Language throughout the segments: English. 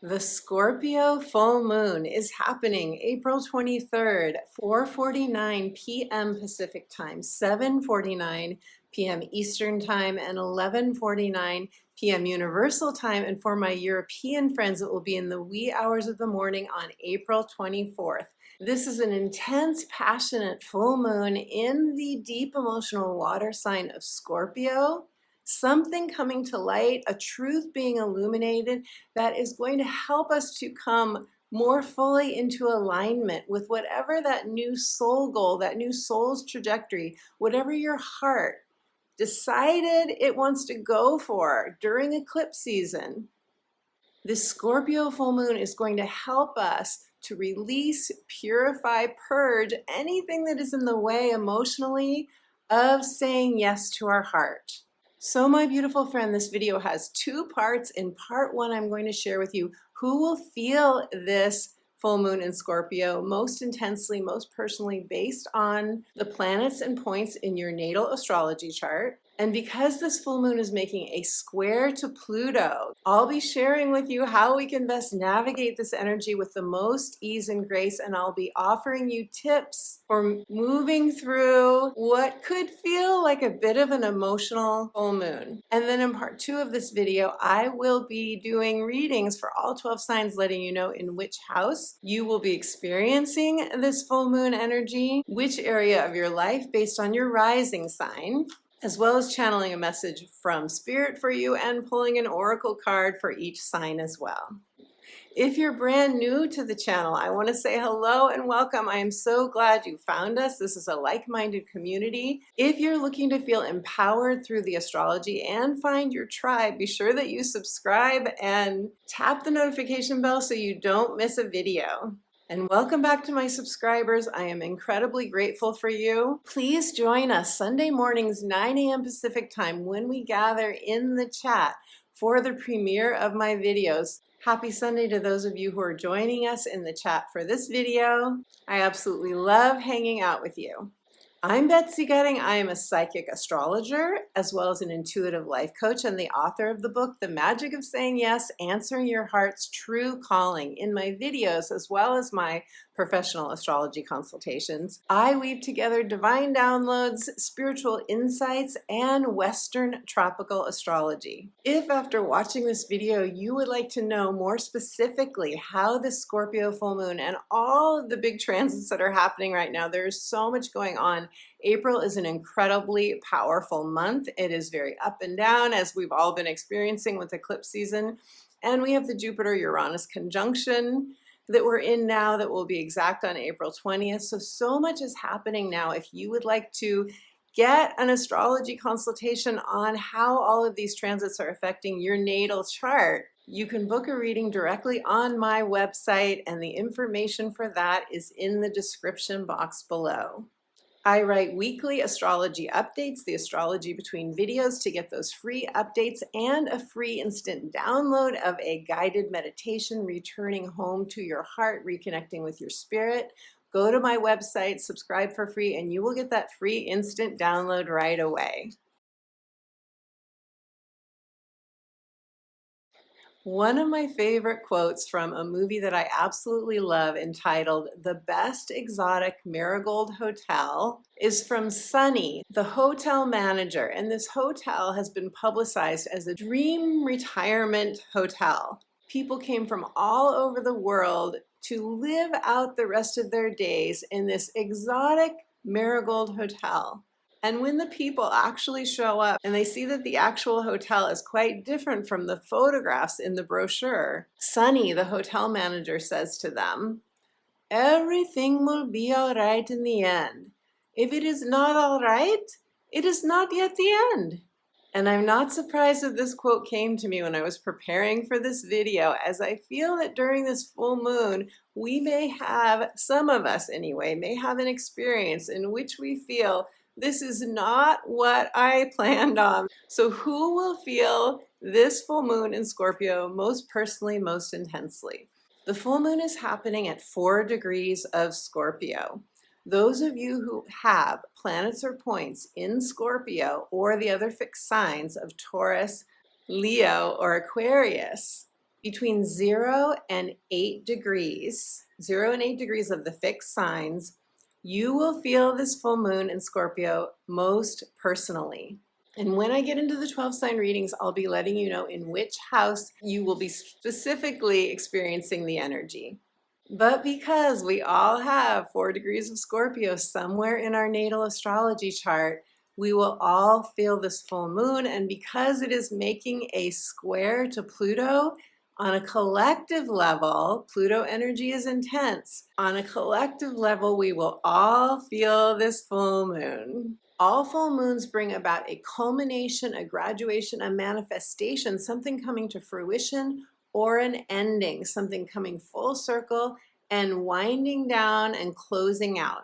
The Scorpio full moon is happening April 23rd, 4:49 p.m. Pacific time, 7:49 p.m. Eastern time, and 11:49 p.m. Universal time. And for my European friends, it will be in the wee hours of the morning on April 24th. This is an intense, passionate full moon in the deep emotional water sign of Scorpio. Something coming to light, a truth being illuminated that is going to help us to come more fully into alignment with whatever that new soul goal, that new soul's trajectory, whatever your heart decided it wants to go for during eclipse season. This Scorpio full moon is going to help us to release, purify, purge anything that is in the way emotionally of saying yes to our heart. So my beautiful friend, this video has two parts. In part one, I'm going to share with you who will feel this full moon in Scorpio most intensely, most personally, based on the planets and points in your natal astrology chart. And because this full moon is making a square to Pluto, I'll be sharing with you how we can best navigate this energy with the most ease and grace, and I'll be offering you tips for moving through what could feel like a bit of an emotional full moon. And then in part two of this video, I will be doing readings for all 12 signs, letting you know in which house you will be experiencing this full moon energy, which area of your life based on your rising sign, as well as channeling a message from Spirit for you and pulling an oracle card for each sign as well. If you're brand new to the channel, I want to say hello and welcome. I am so glad you found us. This is a like-minded community. If you're looking to feel empowered through the astrology and find your tribe, be sure that you subscribe and tap the notification bell so you don't miss a video. And welcome back to my subscribers. I am incredibly grateful for you. Please join us Sunday mornings, 9 a.m. Pacific time, when we gather in the chat for the premiere of my videos. Happy Sunday to those of you who are joining us in the chat for this video. I absolutely love hanging out with you. I'm Betsy Gutting. I am a psychic astrologer, as well as an intuitive life coach and the author of the book, The Magic of Saying Yes, Answering Your Heart's True Calling. In my videos, as well as my professional astrology consultations, I weave together divine downloads, spiritual insights, and Western tropical astrology. If after watching this video, you would like to know more specifically how the Scorpio full moon and all of the big transits that are happening right now, there's so much going on. April is an incredibly powerful month. It is very up and down, as we've all been experiencing with eclipse season. And we have the Jupiter-Uranus conjunction that we're in now that will be exact on April 20th. So much is happening now. If you would like to get an astrology consultation on how all of these transits are affecting your natal chart, you can book a reading directly on my website, and the information for that is in the description box below. I write weekly astrology updates, the astrology between videos, to get those free updates and a free instant download of a guided meditation, returning home to your heart, reconnecting with your spirit. Go to my website, subscribe for free, and you will get that free instant download right away. One of my favorite quotes from a movie that I absolutely love, entitled The Best Exotic Marigold Hotel, is from Sunny, the hotel manager. And this hotel has been publicized as a dream retirement hotel. People came from all over the world to live out the rest of their days in this exotic marigold hotel. And when the people actually show up and they see that the actual hotel is quite different from the photographs in the brochure, Sunny, the hotel manager, says to them, "Everything will be all right in the end. If it is not all right, it is not yet the end." And I'm not surprised that this quote came to me when I was preparing for this video, as I feel that during this full moon, we may have, some of us anyway, may have an experience in which we feel this is not what I planned on. So who will feel this full moon in Scorpio most personally, most intensely? The full moon is happening at 4 degrees of Scorpio. Those of you who have planets or points in Scorpio or the other fixed signs of Taurus, Leo, or Aquarius Between 0 and 8 degrees, 0 and 8 degrees of the fixed signs, you will feel this full moon in Scorpio most personally. And when I get into the 12 sign readings, I'll be letting you know in which house you will be specifically experiencing the energy. But because we all have 4 degrees of Scorpio somewhere in our natal astrology chart, we will all feel this full moon. And because it is making a square to Pluto, on a collective level, Pluto energy is intense. On a collective level, we will all feel this full moon. All full moons bring about a culmination, a graduation, a manifestation, something coming to fruition, or an ending, something coming full circle and winding down and closing out.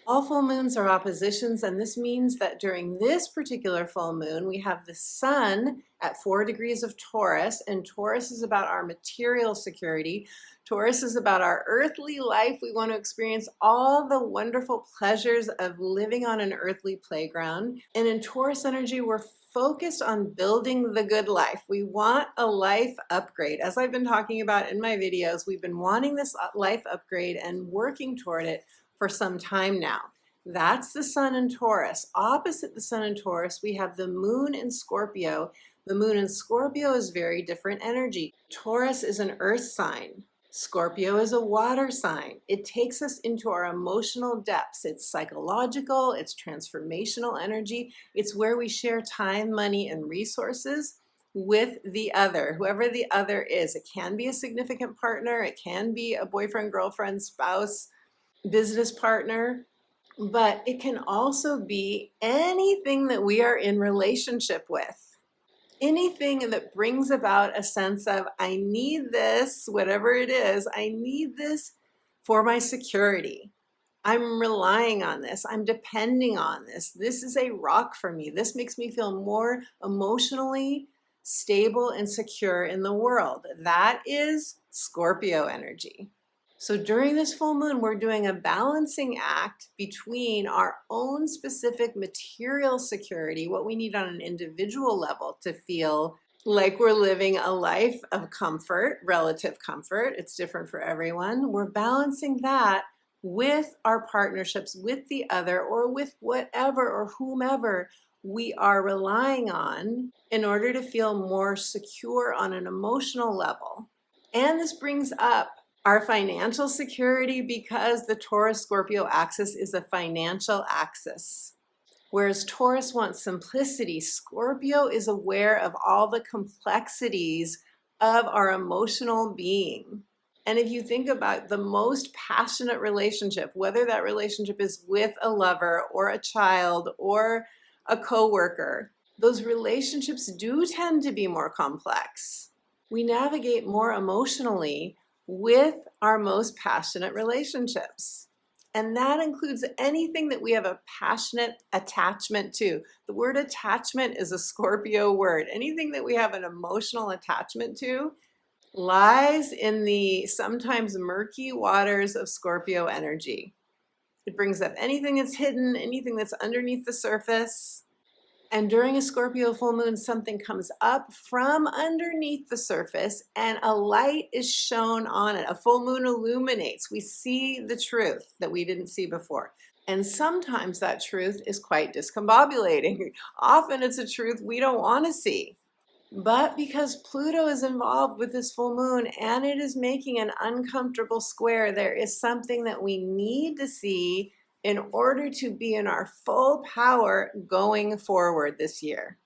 All full moons are oppositions, and this means that during this particular full moon, we have the sun at 4 degrees of Taurus, and Taurus is about our material security. Taurus is about our earthly life. We want to experience all the wonderful pleasures of living on an earthly playground. And in Taurus energy, we're focused on building the good life. We want a life upgrade. As I've been talking about in my videos, we've been wanting this life upgrade and working toward it for some time now. That's the sun in Taurus. Opposite the sun in Taurus, we have the moon in Scorpio. The moon in Scorpio is very different energy. Taurus is an earth sign. Scorpio is a water sign. It takes us into our emotional depths. It's psychological, it's transformational energy. It's where we share time, money, and resources with the other, whoever the other is. It can be a significant partner, it can be a boyfriend, girlfriend, spouse, business partner, but it can also be anything that we are in relationship with. Anything that brings about a sense of, I need this, whatever it is, I need this for my security. I'm relying on this. I'm depending on this. This is a rock for me. This makes me feel more emotionally stable and secure in the world. That is Scorpio energy. So during this full moon, we're doing a balancing act between our own specific material security, what we need on an individual level to feel like we're living a life of comfort, relative comfort. It's different for everyone. We're balancing that with our partnerships with the other or with whatever or whomever we are relying on in order to feel more secure on an emotional level. And this brings up our financial security because the Taurus-Scorpio axis is a financial axis. Whereas Taurus wants simplicity, Scorpio is aware of all the complexities of our emotional being. And if you think about the most passionate relationship, whether that relationship is with a lover or a child or a coworker, those relationships do tend to be more complex. We navigate more emotionally with our most passionate relationships. And that includes anything that we have a passionate attachment to. The word attachment is a Scorpio word. Anything that we have an emotional attachment to lies in the sometimes murky waters of Scorpio energy. It brings up anything that's hidden, anything that's underneath the surface. And during a Scorpio full moon, something comes up from underneath the surface and a light is shown on it. A full moon illuminates. We see the truth that we didn't see before. And sometimes that truth is quite discombobulating. Often it's a truth we don't want to see. But because Pluto is involved with this full moon and it is making an uncomfortable square, there is something that we need to see in order to be in our full power going forward this year.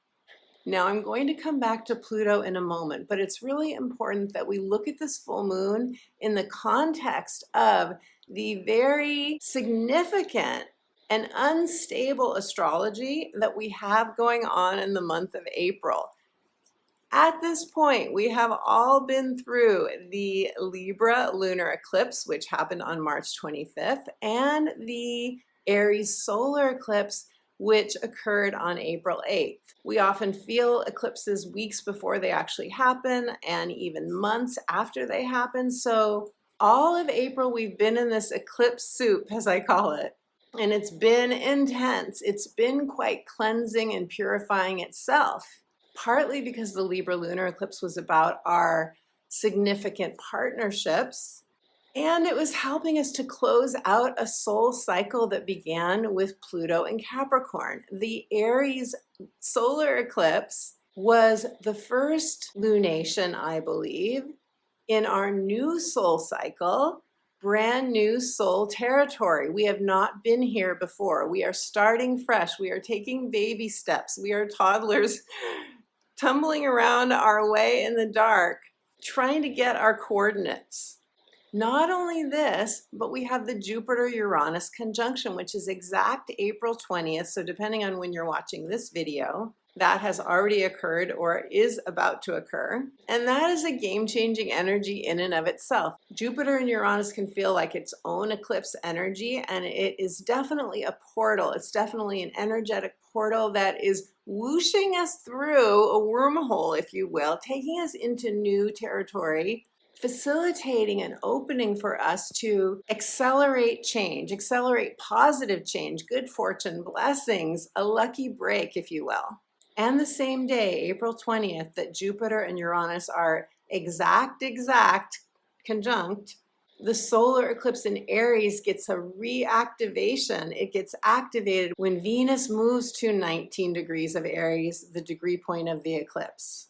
Now, I'm going to come back to Pluto in a moment, but it's really important that we look at this full moon in the context of the very significant and unstable astrology that we have going on in the month of April. At this point, we have all been through the Libra lunar eclipse, which happened on March 25th, and the Aries solar eclipse, which occurred on April 8th. We often feel eclipses weeks before they actually happen and even months after they happen. So all of April, we've been in this eclipse soup, as I call it. And it's been intense. It's been quite cleansing and purifying itself. Partly because the Libra lunar eclipse was about our significant partnerships. And it was helping us to close out a soul cycle that began with Pluto and Capricorn. The Aries solar eclipse was the first lunation, I believe, in our new soul cycle, brand new soul territory. We have not been here before. We are starting fresh. We are taking baby steps. We are toddlers tumbling around our way in the dark, trying to get our coordinates. Not only this, but we have the Jupiter-Uranus conjunction, which is exact April 20th. So depending on when you're watching this video, that has already occurred or is about to occur. And that is a game-changing energy in and of itself. Jupiter and Uranus can feel like its own eclipse energy, and it is definitely a portal. It's definitely an energetic portal that is whooshing us through a wormhole, if you will, taking us into new territory, facilitating an opening for us to accelerate change, accelerate positive change, good fortune, blessings, a lucky break, if you will. And the same day, April 20th, that Jupiter and Uranus are exact conjunct, the solar eclipse in Aries gets a reactivation. It gets activated when Venus moves to 19 degrees of Aries, the degree point of the eclipse.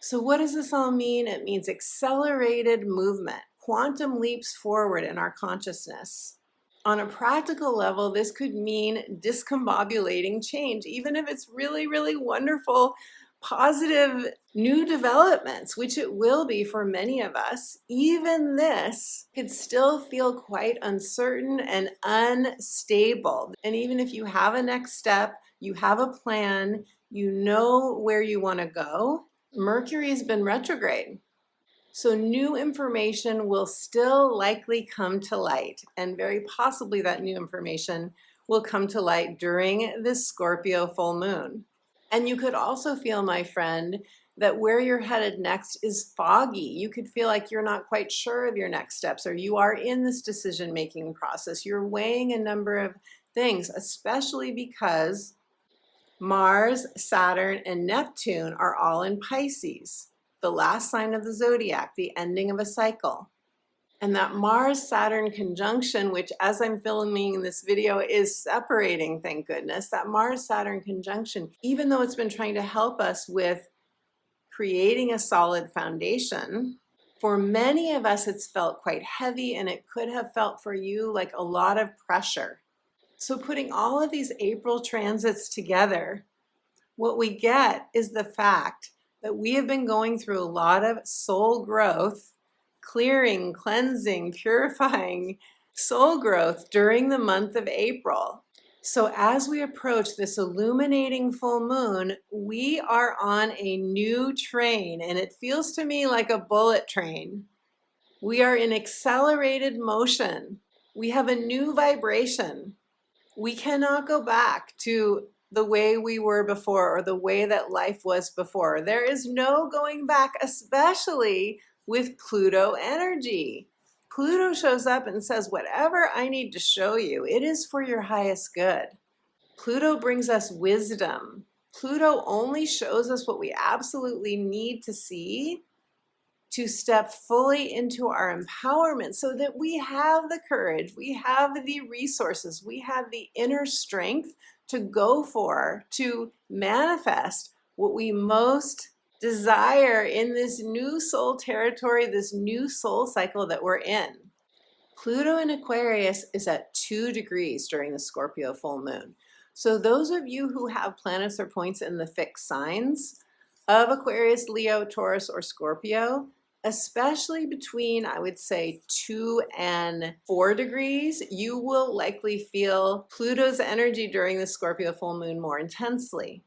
So what does this all mean? It means accelerated movement, quantum leaps forward in our consciousness. On a practical level, this could mean discombobulating change, even if it's really, really wonderful, positive new developments, which it will be for many of us. Even this could still feel quite uncertain and unstable. And even if you have a next step, you have a plan, you know where you want to go, Mercury has been retrograde. So new information will still likely come to light, and very possibly that new information will come to light during this Scorpio full moon. And you could also feel, my friend, that where you're headed next is foggy. You could feel like you're not quite sure of your next steps, or you are in this decision-making process. You're weighing a number of things, especially because Mars, Saturn, and Neptune are all in Pisces, the last sign of the zodiac, the ending of a cycle. And that Mars-Saturn conjunction, which as I'm filming this video is separating, thank goodness, that Mars-Saturn conjunction, even though it's been trying to help us with creating a solid foundation, for many of us it's felt quite heavy, and it could have felt for you like a lot of pressure. So putting all of these April transits together, what we get is the fact that we have been going through a lot of soul growth, clearing, cleansing, purifying soul growth during the month of April. So as we approach this illuminating full moon, we are on a new train, and it feels to me like a bullet train. We are in accelerated motion. We have a new vibration. We cannot go back to the way we were before or the way that life was before. There is no going back, especially with Pluto energy. Pluto shows up and says, whatever I need to show you, it is for your highest good. Pluto brings us wisdom. Pluto only shows us what we absolutely need to see to step fully into our empowerment so that we have the courage, we have the resources, we have the inner strength to go for, to manifest what we most desire in this new soul territory, this new soul cycle that we're in. Pluto in Aquarius is at 2 degrees during the Scorpio full moon. So those of you who have planets or points in the fixed signs of Aquarius, Leo, Taurus, or Scorpio, especially between, I would say, 2 and 4 degrees, you will likely feel Pluto's energy during the Scorpio full moon more intensely.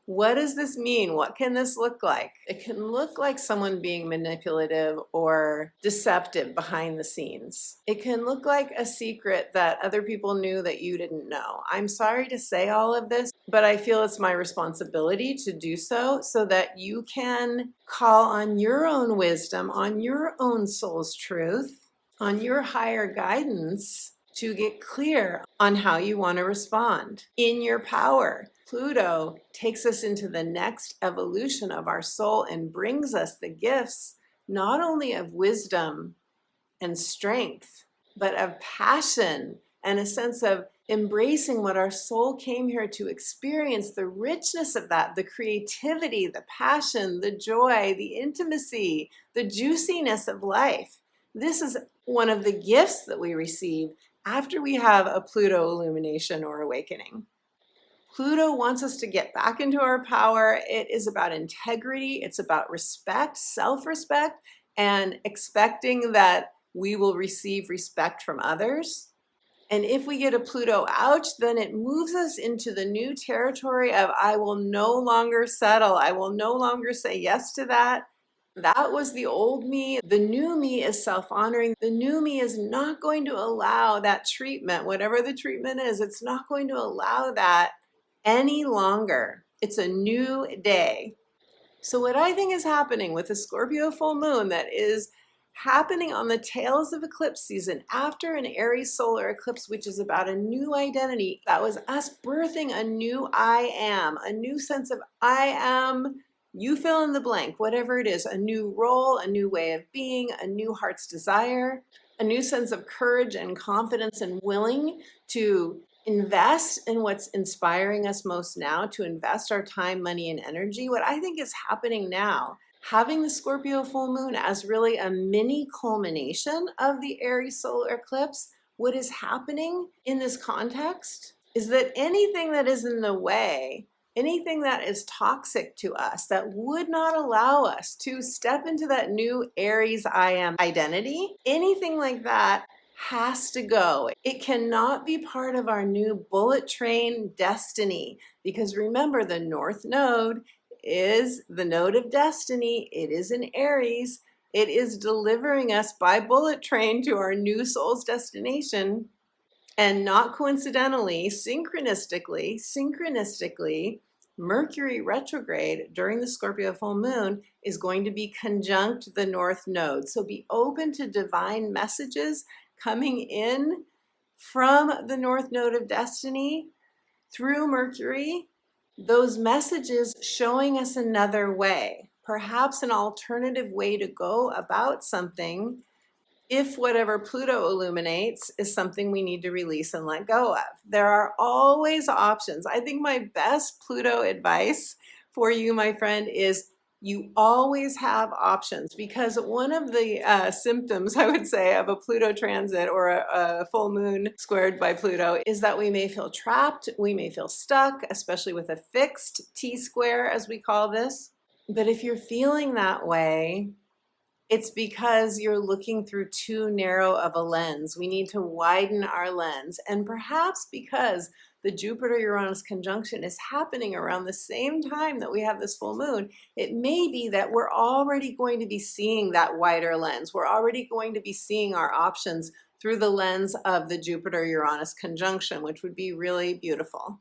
What does this mean? What can this look like? It can look like someone being manipulative or deceptive behind the scenes. It can look like a secret that other people knew that you didn't know. I'm sorry to say all of this, but I feel it's my responsibility to do so that you can call on your own wisdom, on your own soul's truth, on your higher guidance to get clear on how you want to respond in your power. Pluto takes us into the next evolution of our soul and brings us the gifts not only of wisdom and strength, but of passion and a sense of embracing what our soul came here to experience, the richness of that, the creativity, the passion, the joy, the intimacy, the juiciness of life. This is one of the gifts that we receive after we have a Pluto illumination or awakening. Pluto wants us to get back into our power. It is about integrity. It's about respect, self-respect, and expecting that we will receive respect from others. And if we get a Pluto ouch, then it moves us into the new territory of I will no longer settle. I will no longer say yes to that. That was the old me. The new me is self-honoring. The new me is not going to allow that treatment, whatever the treatment is, it's not going to allow that any longer. It's a new day. So what I think is happening with the Scorpio full moon that is happening on the tails of eclipse season after an Aries solar eclipse, which is about a new identity, that was us birthing a new I am, a new sense of I am, you fill in the blank, whatever it is, a new role, a new way of being, a new heart's desire, a new sense of courage and confidence and willing to invest in what's inspiring us most now, to invest our time, money, and energy. What I think is happening now, having the Scorpio full moon as really a mini culmination of the Aries solar eclipse, what is happening in this context is that anything that is in the way, anything that is toxic to us, that would not allow us to step into that new Aries I am identity, anything like that has to go. It cannot be part of our new bullet train destiny, because remember, the North Node is the node of destiny. It is in Aries. It is delivering us by bullet train to our new soul's destination. And not coincidentally, synchronistically, Mercury retrograde during the Scorpio full moon is going to be conjunct the North Node. So be open to divine messages coming in from the North Node of destiny through Mercury, those messages showing us another way, perhaps an alternative way to go about something if whatever Pluto illuminates is something we need to release and let go of. There are always options. I think my best Pluto advice for you, my friend, is you always have options, because one of the symptoms, I would say, of a Pluto transit or a full moon squared by Pluto is that we may feel trapped, we may feel stuck, especially with a fixed T-square, as we call this. But if you're feeling that way, it's because you're looking through too narrow of a lens. We need to widen our lens. And perhaps because the Jupiter-Uranus conjunction is happening around the same time that we have this full moon, it may be that we're already going to be seeing that wider lens. We're already going to be seeing our options through the lens of the Jupiter-Uranus conjunction, which would be really beautiful.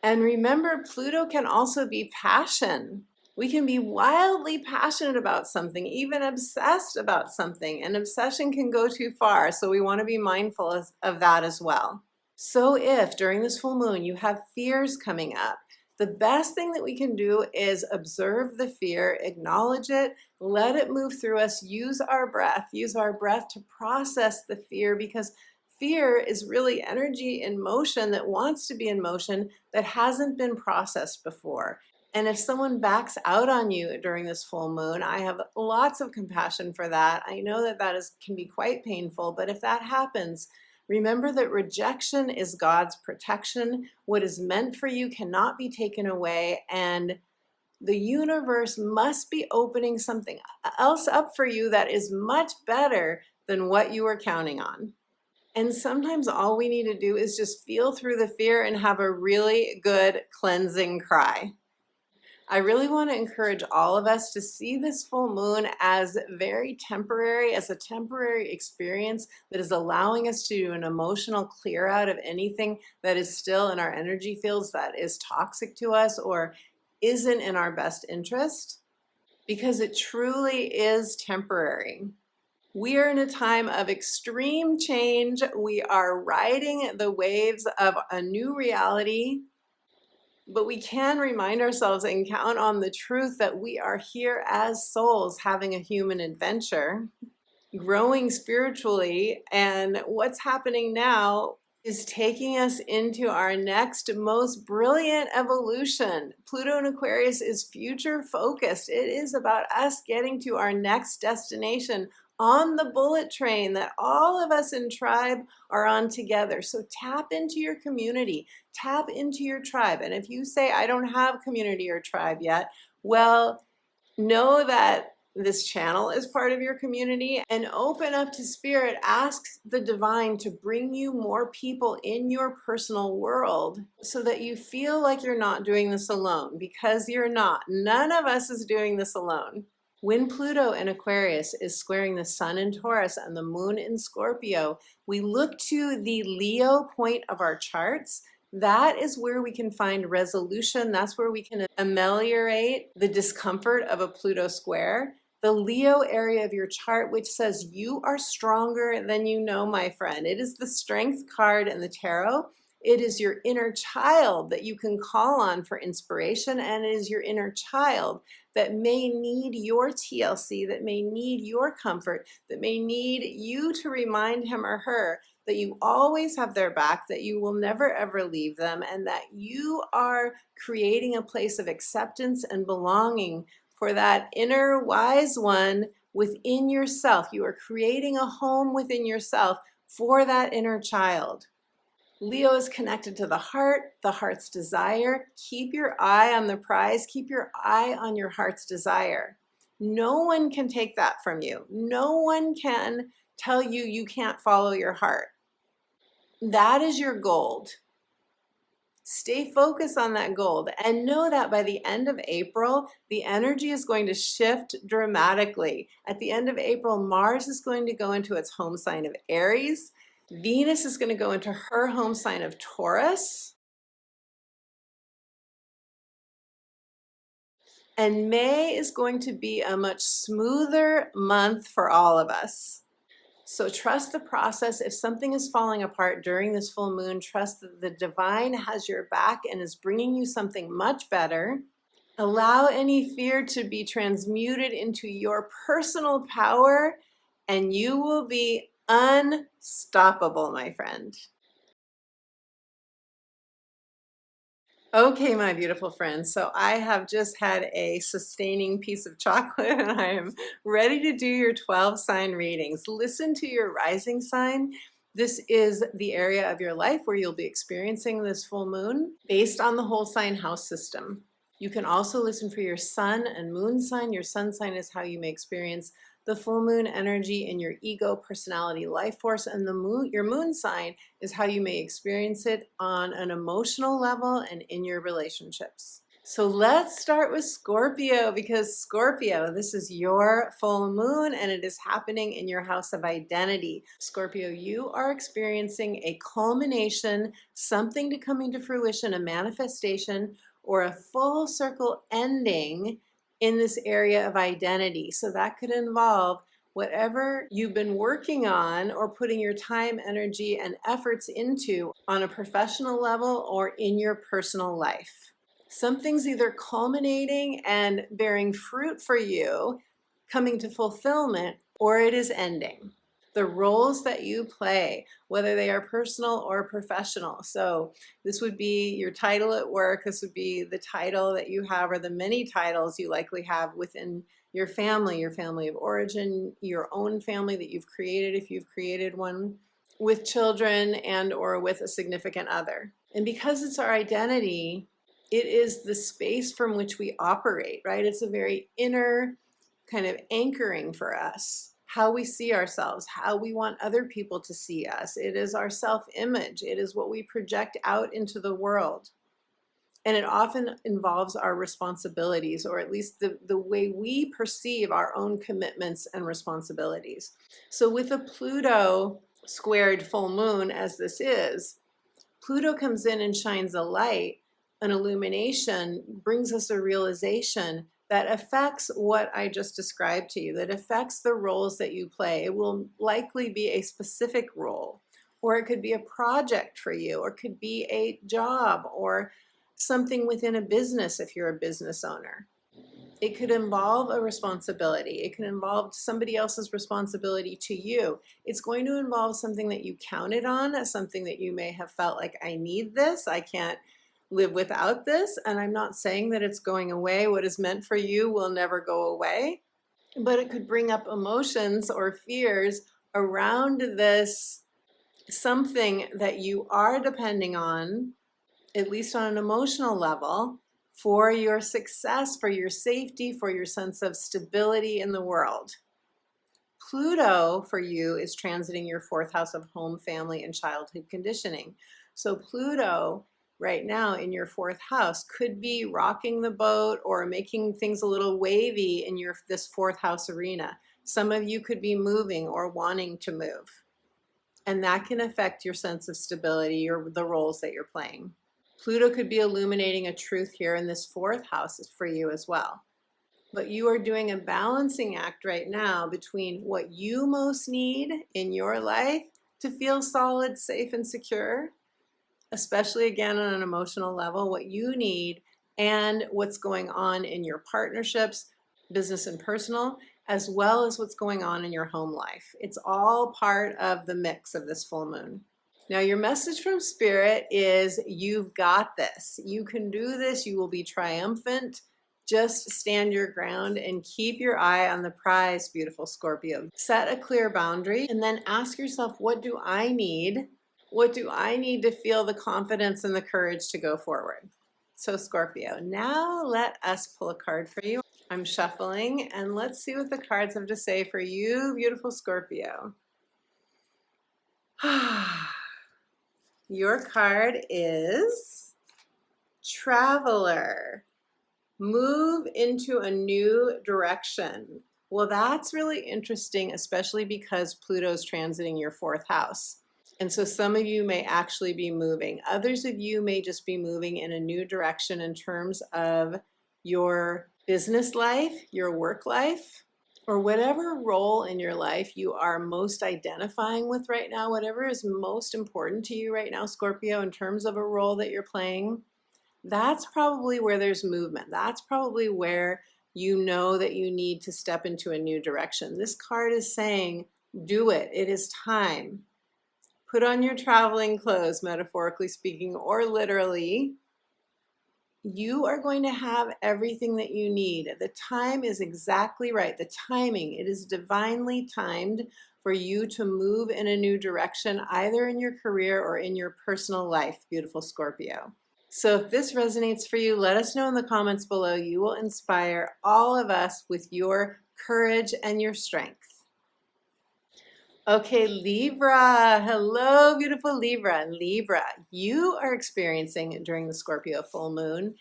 And remember, Pluto can also be passion. We can be wildly passionate about something, even obsessed about something, and obsession can go too far. So we want to be mindful of that as well. So if during this full moon you have fears coming up, the best thing that we can do is observe the fear, acknowledge it, let it move through us, use our breath to process the fear, because fear is really energy in motion that wants to be in motion that hasn't been processed before. And if someone backs out on you during this full moon, I have lots of compassion for that. I know that can be quite painful, but if that happens, remember that rejection is God's protection. What is meant for you cannot be taken away, and the universe must be opening something else up for you that is much better than what you were counting on. And sometimes all we need to do is just feel through the fear and have a really good cleansing cry. I really want to encourage all of us to see this full moon as very temporary, as a temporary experience that is allowing us to do an emotional clear out of anything that is still in our energy fields that is toxic to us or isn't in our best interest, because it truly is temporary. We are in a time of extreme change. We are riding the waves of a new reality. But we can remind ourselves and count on the truth that we are here as souls having a human adventure, growing spiritually, and what's happening now is taking us into our next most brilliant evolution. Pluto in Aquarius is future focused. It is about us getting to our next destination on the bullet train that all of us in tribe are on together. So tap into your community, tap into your tribe. And if you say, I don't have community or tribe yet, well, know that this channel is part of your community, and open up to spirit. Ask the divine to bring you more people in your personal world so that you feel like you're not doing this alone, because you're not. None of us is doing this alone. When Pluto in Aquarius is squaring the sun in Taurus and the moon in Scorpio, we look to the Leo point of our charts. That is where we can find resolution. That's where we can ameliorate the discomfort of a Pluto square. The Leo area of your chart, which says you are stronger than you know, my friend. It is the strength card in the tarot. It is your inner child that you can call on for inspiration, and it is your inner child that may need your TLC, that may need your comfort, that may need you to remind him or her that you always have their back, that you will never ever leave them, and that you are creating a place of acceptance and belonging for that inner wise one within yourself. You are creating a home within yourself for that inner child. Leo is connected to the heart's desire. Keep your eye on the prize. Keep your eye on your heart's desire. No one can take that from you. No one can tell you you can't follow your heart. That is your gold. Stay focused on that gold, and know that by the end of April, the energy is going to shift dramatically. At the end of April, Mars is going to go into its home sign of Aries. Venus is going to go into her home sign of Taurus. And May is going to be a much smoother month for all of us. So trust the process. If something is falling apart during this full moon, trust that the divine has your back and is bringing you something much better. Allow any fear to be transmuted into your personal power, and you will be unstoppable, my friend. Okay, my beautiful friends, so I have just had a sustaining piece of chocolate and I am ready to do your 12 sign readings. Listen to your rising sign. This is the area of your life where you'll be experiencing this full moon based on the whole sign house system. You can also listen for your sun and moon sign. Your sun sign is how you may experience the full moon energy in your ego, personality, life force, and your moon sign is how you may experience it on an emotional level and in your relationships. So let's start with Scorpio, because Scorpio, this is your full moon and it is happening in your house of identity. Scorpio, you are experiencing a culmination, something to coming to fruition, a manifestation, or a full circle ending in this area of identity. So that could involve whatever you've been working on or putting your time, energy, and efforts into on a professional level or in your personal life. Something's either culminating and bearing fruit for you, coming to fulfillment, or it is ending. The roles that you play, whether they are personal or professional. So this would be your title at work. This would be the title that you have, or the many titles you likely have within your family of origin, your own family that you've created, if you've created one, with children and or with a significant other. And because it's our identity, it is the space from which we operate, right? It's a very inner kind of anchoring for us. How we see ourselves, how we want other people to see us. It is our self-image. It is what we project out into the world. And it often involves our responsibilities, or at least the way we perceive our own commitments and responsibilities. So with a Pluto squared full moon, as this is, Pluto comes in and shines a light, an illumination, brings us a realization that affects what I just described to you, that affects the roles that you play. It will likely be a specific role, or it could be a project for you, or it could be a job, or something within a business if you're a business owner. It could involve a responsibility. It can involve somebody else's responsibility to you. It's going to involve something that you counted on, something that you may have felt like, I need this, I can't live without this. And I'm not saying that it's going away. What is meant for you will never go away, but it could bring up emotions or fears around this something that you are depending on, at least on an emotional level, for your success, for your safety, for your sense of stability in the world. Pluto for you is transiting your 4th house of home, family, and childhood conditioning. So Pluto right now in your 4th house could be rocking the boat or making things a little wavy in this 4th house arena. Some of you could be moving or wanting to move. And that can affect your sense of stability or the roles that you're playing. Pluto could be illuminating a truth here in this 4th house for you as well. But you are doing a balancing act right now between what you most need in your life to feel solid, safe, and secure, especially again on an emotional level, what you need, and what's going on in your partnerships, business and personal, as well as what's going on in your home life. It's all part of the mix of this full moon. Now, your message from Spirit is, you've got this. You can do this. You will be triumphant. Just stand your ground and keep your eye on the prize, beautiful Scorpio. Set a clear boundary and then ask yourself, what do I need? What do I need to feel the confidence and the courage to go forward? So Scorpio, now let us pull a card for you. I'm shuffling and let's see what the cards have to say for you, beautiful Scorpio. Your card is Traveler. Move into a new direction. Well, that's really interesting, especially because Pluto's transiting your 4th house. And so some of you may actually be moving. Others of you may just be moving in a new direction in terms of your business life, your work life, or whatever role in your life you are most identifying with right now, whatever is most important to you right now, Scorpio, in terms of a role that you're playing. That's probably where there's movement. That's probably where you know that you need to step into a new direction. This card is saying, do it. It is time. Put on your traveling clothes, metaphorically speaking, or literally. You are going to have everything that you need. The time is exactly right. The timing, it is divinely timed for you to move in a new direction, either in your career or in your personal life, beautiful Scorpio. So if this resonates for you, let us know in the comments below. You will inspire all of us with your courage and your strength. Okay, Libra. Hello, beautiful Libra. Libra, you are experiencing during the Scorpio full moon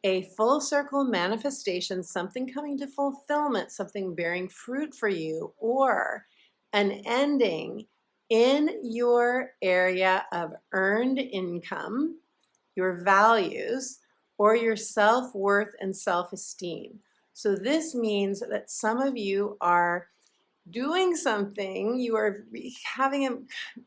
a full circle manifestation, something coming to fulfillment, something bearing fruit for you, or an ending in your area of earned income, your values, or your self-worth and self-esteem. So this means that some of you are doing something, you are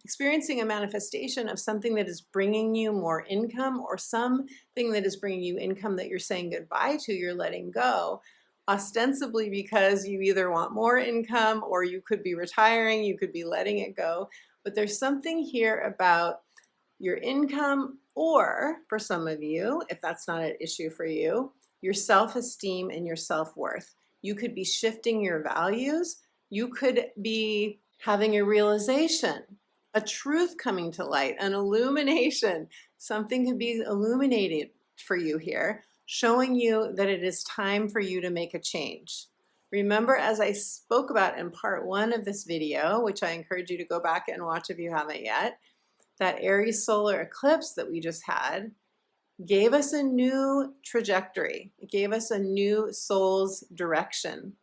experiencing a manifestation of something that is bringing you more income, or something that is bringing you income that you're saying goodbye to, you're letting go, ostensibly because you either want more income or you could be retiring, you could be letting it go. But there's something here about your income, or for some of you, if that's not an issue for you, your self-esteem and your self-worth. You could be shifting your values. You could be having a realization, a truth coming to light, an illumination. Something could be illuminated for you here, showing you that it is time for you to make a change. Remember, as I spoke about in part 1 of this video, which I encourage you to go back and watch if you haven't yet, that Aries solar eclipse that we just had gave us a new trajectory. It gave us a new soul's direction.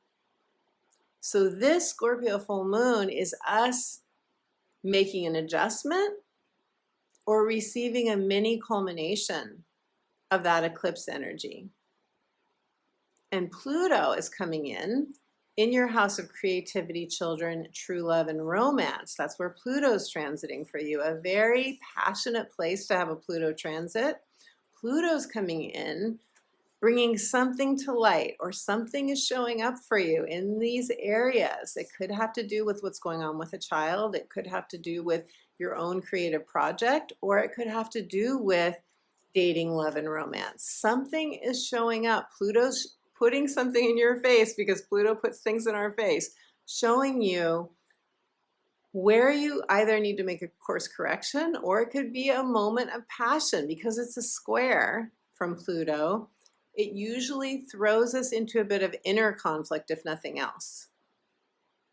So this Scorpio full moon is us making an adjustment or receiving a mini culmination of that eclipse energy. And Pluto is coming in your house of creativity, children, true love, and romance. That's where Pluto's transiting for you. A very passionate place to have a Pluto transit. Pluto's coming in, bringing something to light, or something is showing up for you in these areas. It could have to do with what's going on with a child. It could have to do with your own creative project, or it could have to do with dating, love, and romance. Something is showing up. Pluto's putting something in your face, because Pluto puts things in our face, showing you where you either need to make a course correction, or it could be a moment of passion. Because it's a square from Pluto, it usually throws us into a bit of inner conflict, if nothing else.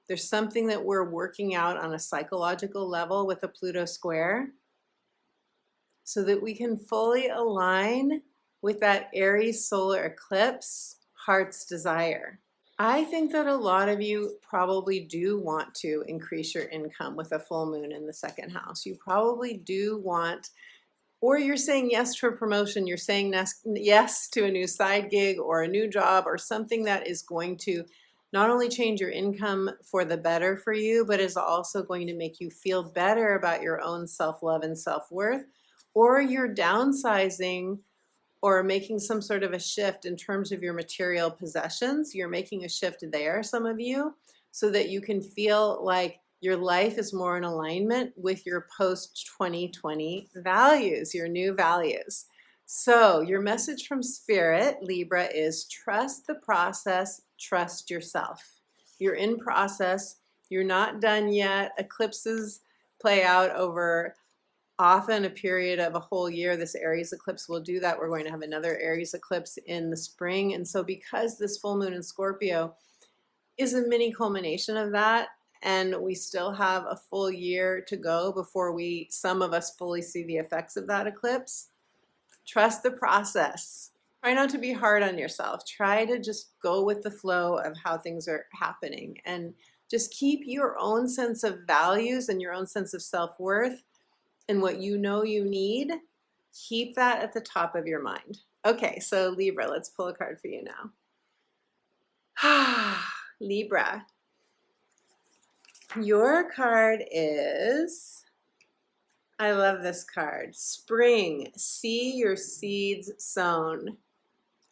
There's something that we're working out on a psychological level with a Pluto square, so that we can fully align with that Aries solar eclipse heart's desire. I think that a lot of you probably do want to increase your income with a full moon in the second house. You probably do want, or you're saying yes to a promotion, you're saying yes to a new side gig or a new job, or something that is going to not only change your income for the better for you, but is also going to make you feel better about your own self-love and self-worth. Or you're downsizing or making some sort of a shift in terms of your material possessions. You're making a shift there, some of you, so that you can feel like your life is more in alignment with your post-2020 values, your new values. So your message from Spirit, Libra, is trust the process, trust yourself. You're in process. You're not done yet. Eclipses play out over often a period of a whole year. This Aries eclipse will do that. We're going to have another Aries eclipse in the spring. And so because this full moon in Scorpio is a mini culmination of that, and we still have a full year to go before some of us fully see the effects of that eclipse, trust the process. Try not to be hard on yourself. Try to just go with the flow of how things are happening, and just keep your own sense of values and your own sense of self-worth and what you know you need. Keep that at the top of your mind. Okay, so Libra, let's pull a card for you now. Libra, your card is, I love this card, Spring. See your seeds sown.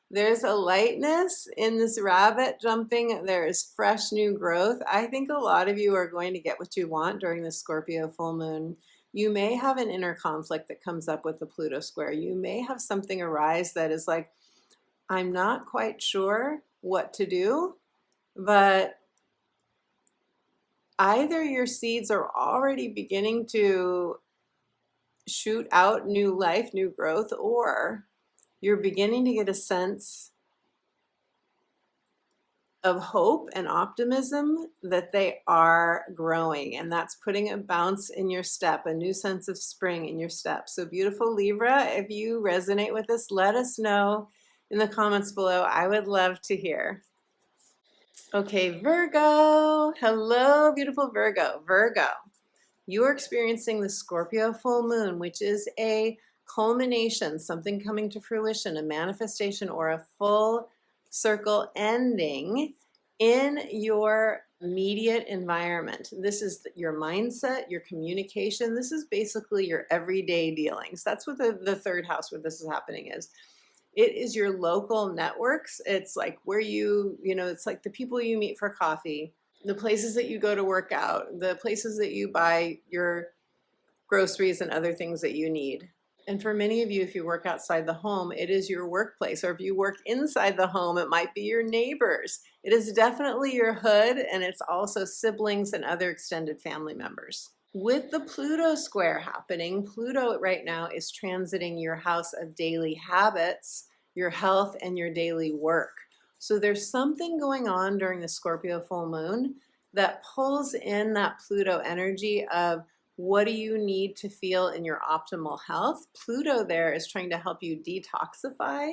There's a lightness in this rabbit jumping. There is fresh new growth. I think a lot of you are going to get what you want during the Scorpio full moon. You may have an inner conflict that comes up with the Pluto square. You may have something arise that is like, I'm not quite sure what to do, but either your seeds are already beginning to shoot out new life, new growth, or you're beginning to get a sense of hope and optimism that they are growing, and that's putting a bounce in your step, a new sense of spring in your step. So beautiful Libra, if you resonate with this, let us know in the comments below. I would love to hear. Okay, Virgo. Hello, beautiful Virgo. Virgo, you are experiencing the Scorpio full moon, which is a culmination, something coming to fruition, a manifestation, or a full circle ending in your immediate environment. This is your mindset, your communication. This is basically your everyday dealings. That's what the third house where this is happening is. It is your local networks. It's like where it's like the people you meet for coffee, the places that you go to work out, the places that you buy your groceries and other things that you need. And for many of you, if you work outside the home, it is your workplace. Or if you work inside the home, it might be your neighbors. It is definitely your hood, and it's also siblings and other extended family members. With the Pluto square happening, Pluto right now is transiting your house of daily habits, your health, and your daily work. So there's something going on during the Scorpio full moon that pulls in that Pluto energy of, what do you need to feel in your optimal health? Pluto there is trying to help you detoxify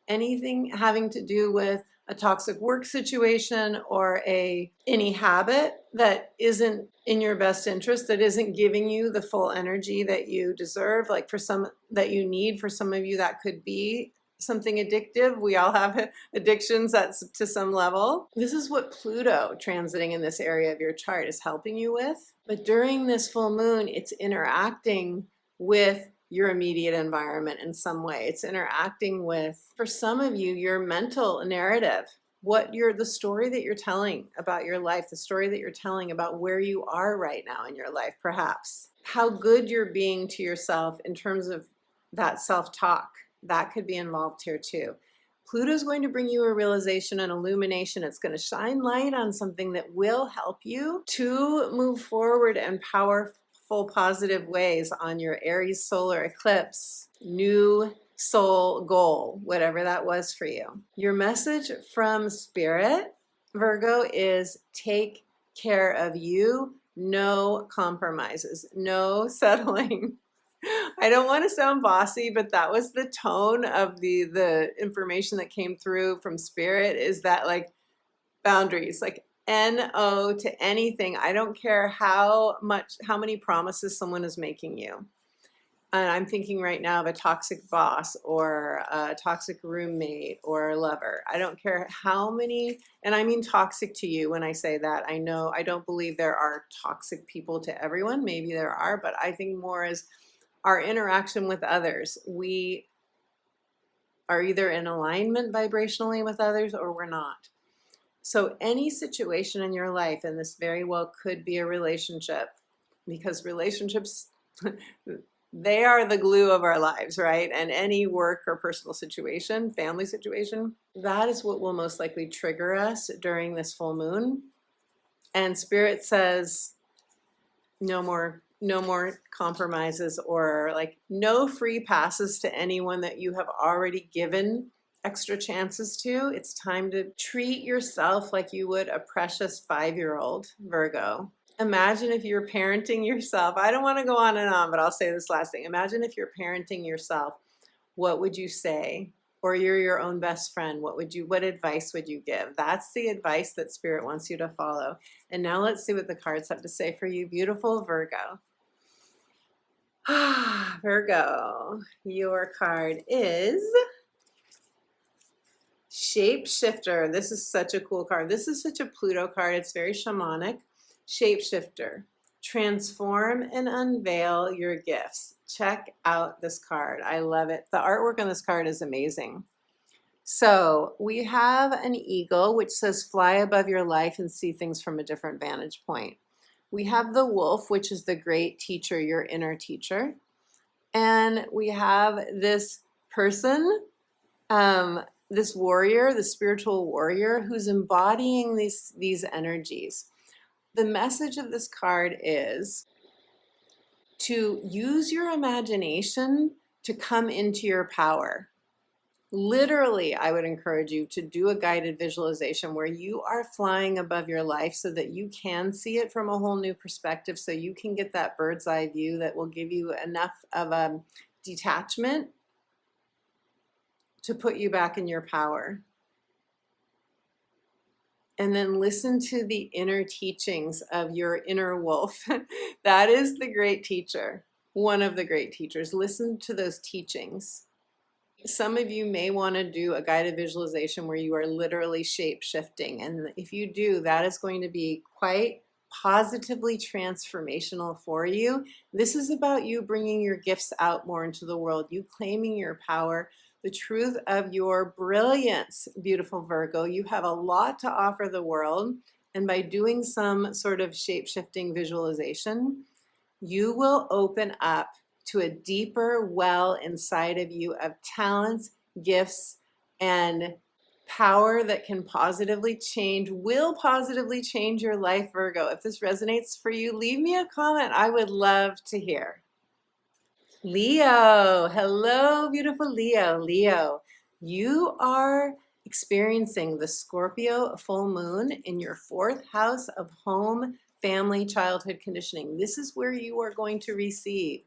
anything having to do with a toxic work situation or any habit that isn't in your best interest, that isn't giving you the full energy that you deserve. Like for some that you need, for some of you that could be something addictive. We all have addictions to some level. This is what Pluto transiting in this area of your chart is helping you with. But during this full moon, it's interacting with your immediate environment in some way. It's interacting with, for some of you, your mental narrative, the story that you're telling about your life, the story that you're telling about where you are right now in your life, perhaps. How good you're being to yourself in terms of that self-talk. That could be involved here too. Pluto's going to bring you a realization, an illumination. It's going to shine light on something that will help you to move forward in powerful, positive ways on your Aries solar eclipse, new soul goal, whatever that was for you. Your message from Spirit, Virgo, is take care of you. No compromises, no settling. I don't want to sound bossy, but that was the tone of the information that came through from Spirit, is that like boundaries, like NO to anything. I don't care how many promises someone is making you. And I'm thinking right now of a toxic boss or a toxic roommate or lover. I don't care how many, and I mean toxic to you when I say that. I know I don't believe there are toxic people to everyone. Maybe there are, but I think more as our interaction with others. We are either in alignment vibrationally with others or we're not. So any situation in your life, and this very well could be a relationship, because relationships, they are the glue of our lives, right? And any work or personal situation, family situation, that is what will most likely trigger us during this full moon. And Spirit says, no more compromises, or like no free passes to anyone that you have already given extra chances to. It's time to treat yourself like you would a precious 5-year-old, Virgo. Imagine if you're parenting yourself. I don't want to go on and on, but I'll say this last thing. Imagine if you're parenting yourself. What would you say? Or you're your own best friend. What advice would you give? That's the advice that Spirit wants you to follow. And now let's see what the cards have to say for you, beautiful Virgo. Virgo, your card is Shapeshifter. This is such a cool card. This is such a Pluto card. It's very shamanic. Shapeshifter. Transform and unveil your gifts. Check out this card. I love it. The artwork on this card is amazing. So we have an eagle, which says fly above your life and see things from a different vantage point. We have the wolf, which is the great teacher, your inner teacher. And we have this person, this warrior, the spiritual warrior, who's embodying these energies. The message of this card is to use your imagination to come into your power. Literally, I would encourage you to do a guided visualization where you are flying above your life so that you can see it from a whole new perspective, so you can get that bird's eye view that will give you enough of a detachment to put you back in your power. And then listen to the inner teachings of your inner wolf. That is the great teacher, one of the great teachers. Listen to those teachings. Some of you may want to do a guided visualization where you are literally shape-shifting. And if you do, that is going to be quite positively transformational for you. This is about you bringing your gifts out more into the world, you claiming your power, the truth of your brilliance, beautiful Virgo. You have a lot to offer the world. And by doing some sort of shape-shifting visualization, you will open up to a deeper well inside of you of talents, gifts, and power that can will positively change your life, Virgo. If this resonates for you, leave me a comment. I would love to hear. Leo, hello, beautiful Leo. Leo, you are experiencing the Scorpio full moon in your 4th house of home, family, childhood conditioning. This is where you are going to receive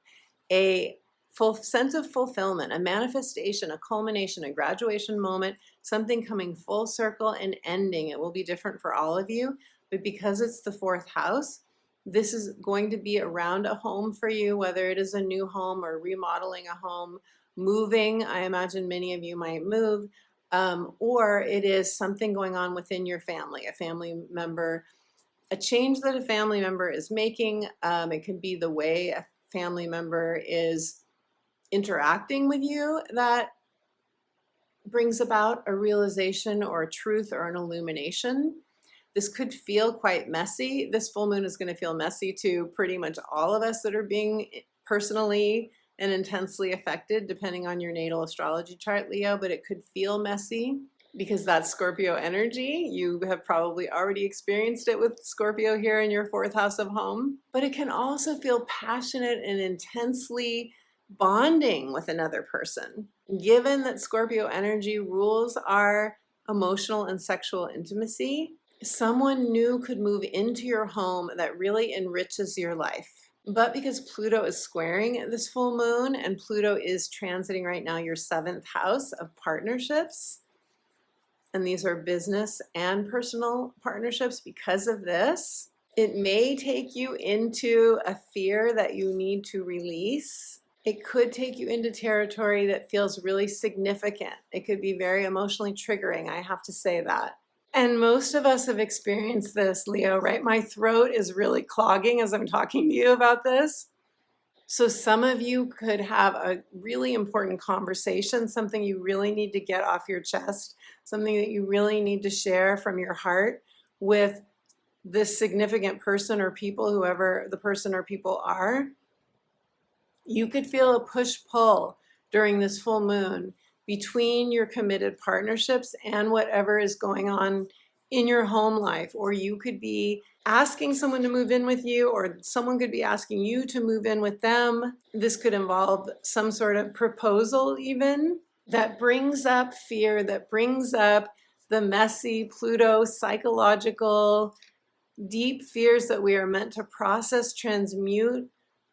a full sense of fulfillment, a manifestation, a culmination, a graduation moment, something coming full circle and ending. It will be different for all of you, but because it's the 4th house, this is going to be around a home for you, whether it is a new home or remodeling a home, moving. I imagine many of you might move, or it is something going on within your family, a family member, a change that a family member is making. It can be the way a family member is interacting with you that brings about a realization or a truth or an illumination. This could feel quite messy. This full moon is going to feel messy to pretty much all of us that are being personally and intensely affected, depending on your natal astrology chart, Leo, but it could feel messy because that's Scorpio energy. You have probably already experienced it with Scorpio here in your 4th house of home, but it can also feel passionate and intensely bonding with another person. Given that Scorpio energy rules our emotional and sexual intimacy, someone new could move into your home that really enriches your life. But because Pluto is squaring this full moon, and Pluto is transiting right now your 7th house of partnerships, and these are business and personal partnerships, because of this, it may take you into a fear that you need to release. It could take you into territory that feels really significant. It could be very emotionally triggering, I have to say that. And most of us have experienced this, Leo, right? My throat is really clogging as I'm talking to you about this. So some of you could have a really important conversation, something you really need to get off your chest, something that you really need to share from your heart with this significant person or people, whoever the person or people are. You could feel a push-pull during this full moon between your committed partnerships and whatever is going on in your home life. Or you could be asking someone to move in with you, or someone could be asking you to move in with them. This could involve some sort of proposal even that brings up fear, that brings up the messy Pluto psychological deep fears that we are meant to process, transmute,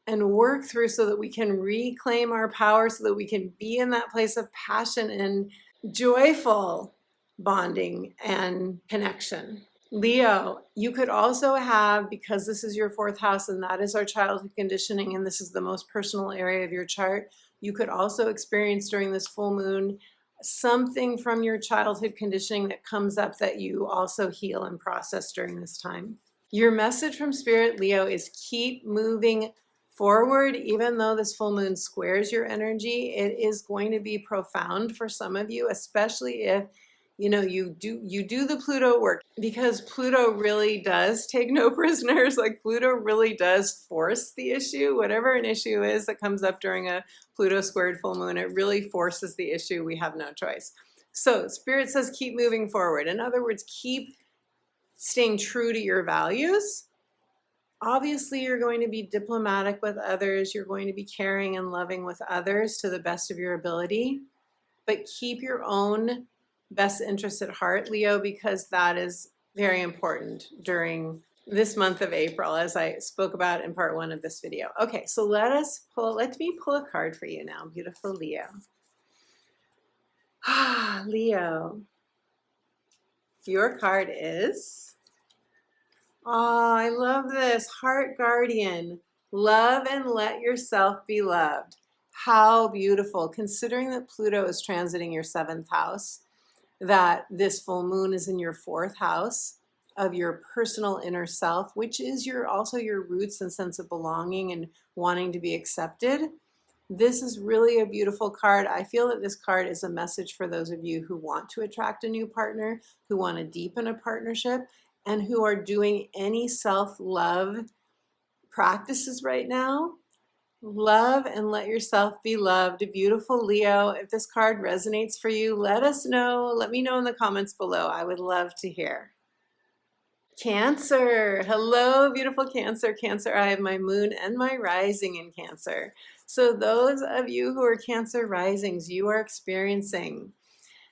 and work through so that we can reclaim our power, so that we can be in that place of passion and joyful bonding and connection. Leo, you could also have, because this is your 4th house and that is our childhood conditioning, and this is the most personal area of your chart, you could also experience during this full moon something from your childhood conditioning that comes up that you also heal and process during this time. Your message from Spirit, Leo, is keep moving forward. Even though this full moon squares your energy, it is going to be profound for some of you, especially if you do the Pluto work, because Pluto really does take no prisoners. Like Pluto really does force the issue. Whatever an issue is that comes up during a Pluto squared full moon, it really forces the issue. We have no choice. So Spirit says keep moving forward. In other words, keep staying true to your values. Obviously, you're going to be diplomatic with others. You're going to be caring and loving with others to the best of your ability, but keep your own best interest at heart, Leo, because that is very important during this month of April, as I spoke about in part 1 of this video. Okay, so let me pull a card for you now, beautiful Leo. Leo, your card is, I love this, Heart Guardian. Love and let yourself be loved. How beautiful, considering that Pluto is transiting your 7th house, that this full moon is in your 4th house of your personal inner self, which is also your roots and sense of belonging and wanting to be accepted. This is really a beautiful card. I feel that this card is a message for those of you who want to attract a new partner, who want to deepen a partnership, and who are doing any self-love practices right now. Love and let yourself be loved. Beautiful Leo, if this card resonates for you, let us know. Let me know in the comments below. I would love to hear. Cancer. Hello, beautiful Cancer. Cancer, I have my moon and my rising in Cancer. So those of you who are Cancer risings, you are experiencing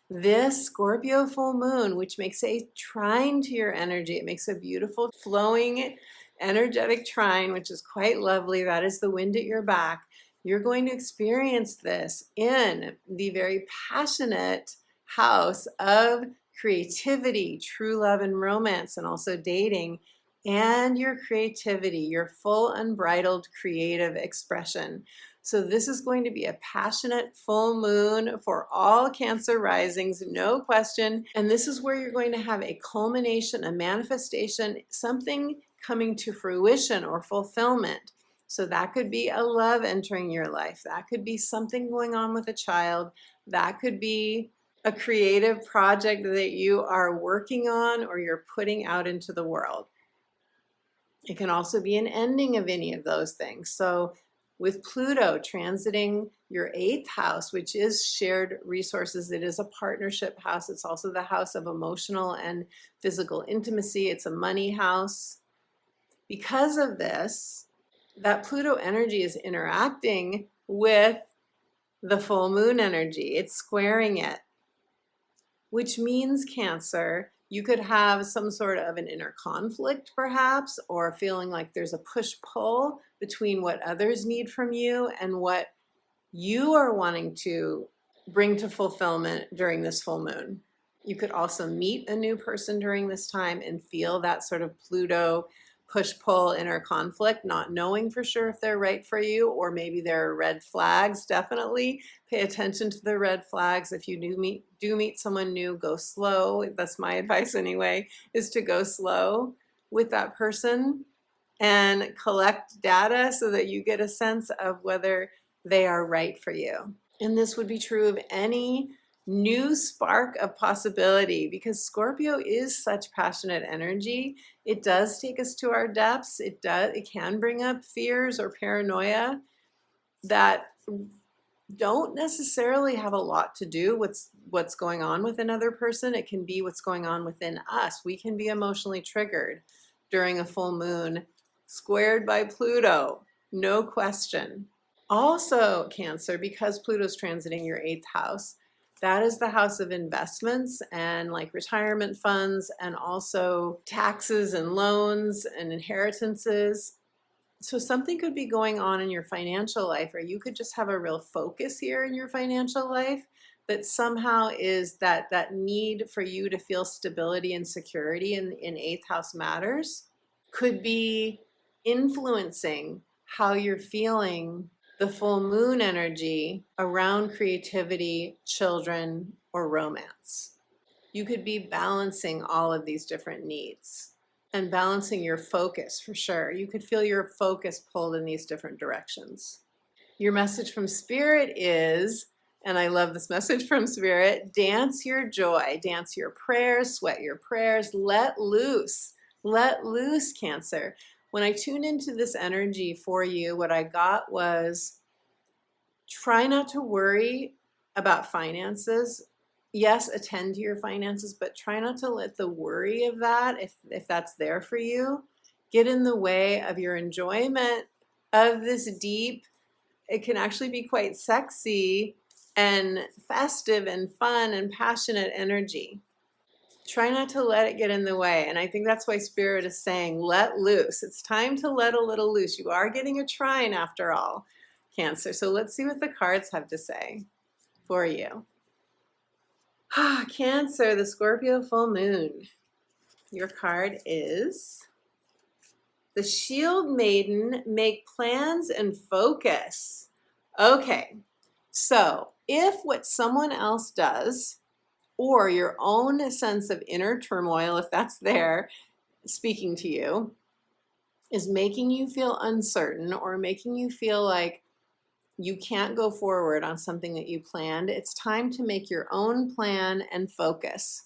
this Scorpio full moon, which makes a trine to your energy. It makes a beautiful flowing energetic trine, which is quite lovely. That is the wind at your back. You're going to experience this in the very passionate house of creativity, true love and romance, and also dating, and your creativity, your full unbridled creative expression. So this is going to be a passionate full moon for all Cancer risings, no question. And this is where you're going to have a culmination, a manifestation, something coming to fruition or fulfillment So that could be a love entering your life. That could be something going on with a child. That could be a creative project that you are working on or you're putting out into the world. It can also be an ending of any of those things. So with Pluto transiting your 8th house, which is shared resources, it is a partnership house. It's also the house of emotional and physical intimacy. It's a money house. Because of this, that Pluto energy is interacting with the full moon energy. It's squaring it, which means Cancer, you could have some sort of an inner conflict perhaps, or feeling like there's a push-pull between what others need from you and what you are wanting to bring to fulfillment during this full moon. You could also meet a new person during this time and feel that sort of Pluto push-pull inner conflict, not knowing for sure if they're right for you, or maybe there are red flags. Definitely pay attention to the red flags. If you do meet someone new, go slow. That's my advice anyway, is to go slow with that person and collect data so that you get a sense of whether they are right for you. And this would be true of any new spark of possibility, because Scorpio is such passionate energy. It does take us to our depths. It can bring up fears or paranoia that don't necessarily have a lot to do with what's going on with another person. It can be what's going on within us. We can be emotionally triggered during a full moon squared by Pluto, no question. Also, Cancer, because Pluto's transiting your 8th house, that is the house of investments and like retirement funds and also taxes and loans and inheritances. So something could be going on in your financial life, or you could just have a real focus here in your financial life that somehow is that need for you to feel stability and security in 8th house matters could be influencing how you're feeling the full moon energy around creativity, children, or romance. You could be balancing all of these different needs and balancing your focus for sure. You could feel your focus pulled in these different directions. Your message from Spirit is, and I love this message from Spirit, dance your joy, dance your prayers, sweat your prayers, let loose, Cancer. When I tuned into this energy for you, what I got was try not to worry about finances. Yes, attend to your finances, but try not to let the worry of that, if that's there for you, get in the way of your enjoyment of this deep, it can actually be quite sexy and festive and fun and passionate energy. Try not to let it get in the way. And I think that's why Spirit is saying, let loose. It's time to let a little loose. You are getting a trine after all, Cancer. So let's see what the cards have to say for you. Cancer, the Scorpio full moon. Your card is the Shield Maiden, make plans and focus. Okay, so if what someone else does, or your own sense of inner turmoil, if that's there, speaking to you, is making you feel uncertain or making you feel like you can't go forward on something that you planned, it's time to make your own plan and focus.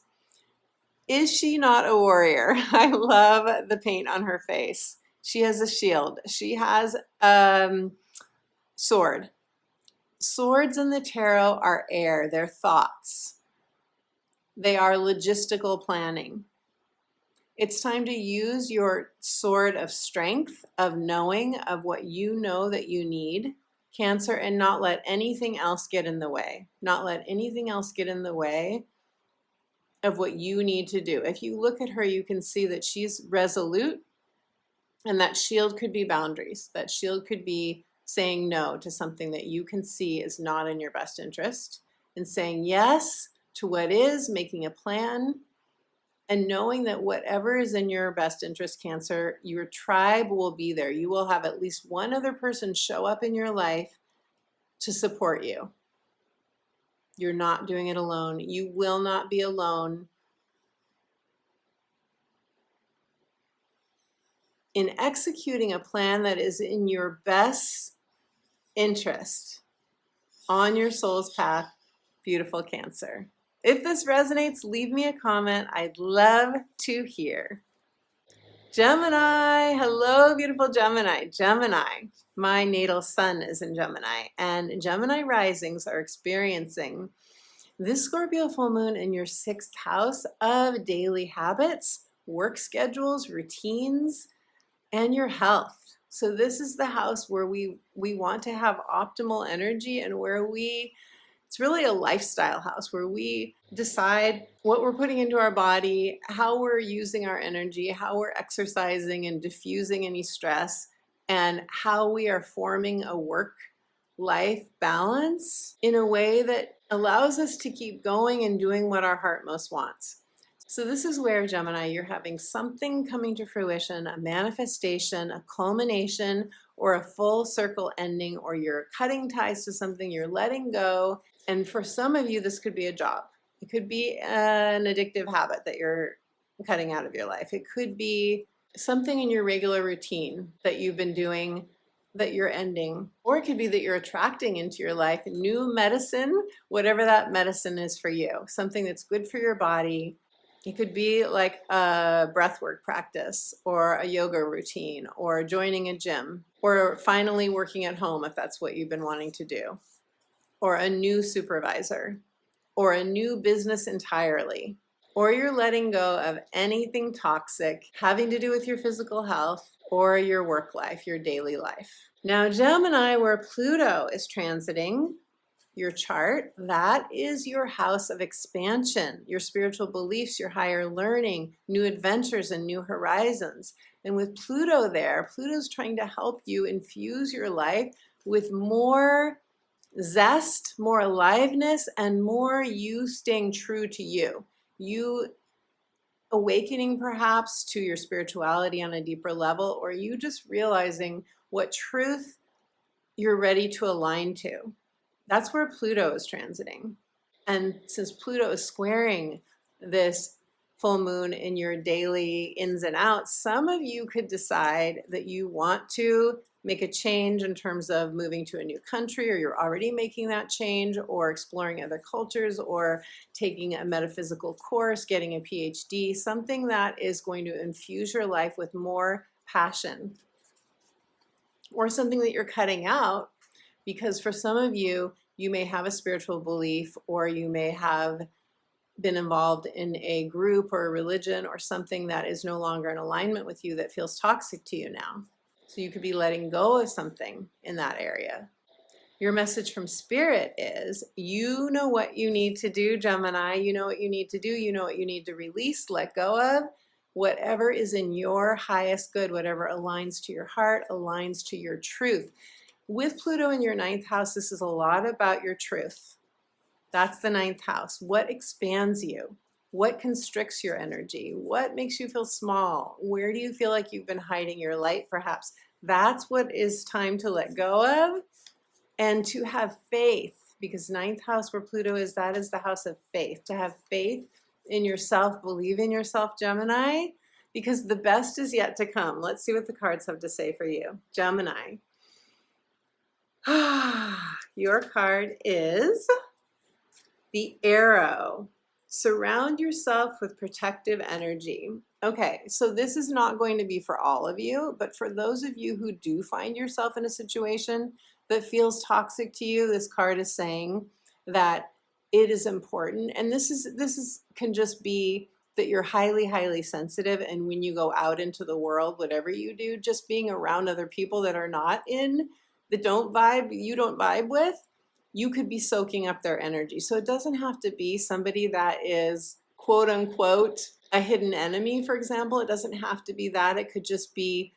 Is she not a warrior? I love the paint on her face. She has a shield. She has a sword. Swords in the tarot are air. They're thoughts. They are logistical planning. It's time to use your sword of strength, of knowing, of what you know that you need, Cancer, and not let anything else get in the way. Not let anything else get in the way of what you need to do. If you look at her, you can see that she's resolute, and that shield could be boundaries. That shield could be saying no to something that you can see is not in your best interest, and saying yes to what is, making a plan, and knowing that whatever is in your best interest, Cancer, your tribe will be there. You will have at least one other person show up in your life to support you. You're not doing it alone. You will not be alone in executing a plan that is in your best interest on your soul's path, beautiful Cancer. If this resonates, leave me a comment. I'd love to hear. Gemini, hello, beautiful Gemini. Gemini, my natal sun is in Gemini, and Gemini risings are experiencing this Scorpio full moon in your 6th house of daily habits, work schedules, routines, and your health. So this is the house where we want to have optimal energy, and where it's really a lifestyle house where we decide what we're putting into our body, how we're using our energy, how we're exercising and diffusing any stress, and how we are forming a work-life balance in a way that allows us to keep going and doing what our heart most wants. So this is where, Gemini, you're having something coming to fruition, a manifestation, a culmination, or a full circle ending, or you're cutting ties to something, you're letting go. And for some of you, this could be a job. It could be an addictive habit that you're cutting out of your life. It could be something in your regular routine that you've been doing that you're ending. Or it could be that you're attracting into your life new medicine, whatever that medicine is for you, something that's good for your body. It could be like a breathwork practice, or a yoga routine, or joining a gym, or finally working at home if that's what you've been wanting to do, or a new supervisor, or a new business entirely, or you're letting go of anything toxic having to do with your physical health or your work life, your daily life. Now, Gemini, where Pluto is transiting your chart, that is your house of expansion, your spiritual beliefs, your higher learning, new adventures and new horizons. And with Pluto there, Pluto's trying to help you infuse your life with more zest, more aliveness, and more you staying true to you. You awakening perhaps to your spirituality on a deeper level, or you just realizing what truth you're ready to align to. That's where Pluto is transiting. And since Pluto is squaring this full moon in your daily ins and outs, some of you could decide that you want to make a change in terms of moving to a new country, or you're already making that change, or exploring other cultures, or taking a metaphysical course, getting a PhD, something that is going to infuse your life with more passion, or something that you're cutting out. Because for some of you, you may have a spiritual belief, or you may have been involved in a group or a religion or something that is no longer in alignment with you, that feels toxic to you now. So you could be letting go of something in that area. Your message from Spirit is, you know what you need to do, Gemini. You know what you need to do. You know what you need to release, let go of. Whatever is in your highest good, whatever aligns to your heart, aligns to your truth. With Pluto in your 9th house, this is a lot about your truth. That's the 9th house. What expands you? What constricts your energy? What makes you feel small? Where do you feel like you've been hiding your light, perhaps? That's what is time to let go of, and to have faith, because 9th house where Pluto is, that is the house of faith. To have faith in yourself, believe in yourself, Gemini, because the best is yet to come. Let's see what the cards have to say for you. Gemini. Your card is the Arrow. Surround yourself with protective energy. Okay, so this is not going to be for all of you, but for those of you who do find yourself in a situation that feels toxic to you, this card is saying that it is important. And this can just be that you're highly, highly sensitive. And when you go out into the world, whatever you do, just being around other people that are not that don't vibe, you don't vibe with, you could be soaking up their energy. So it doesn't have to be somebody that is quote unquote a hidden enemy, for example. It doesn't have to be that. It could just be,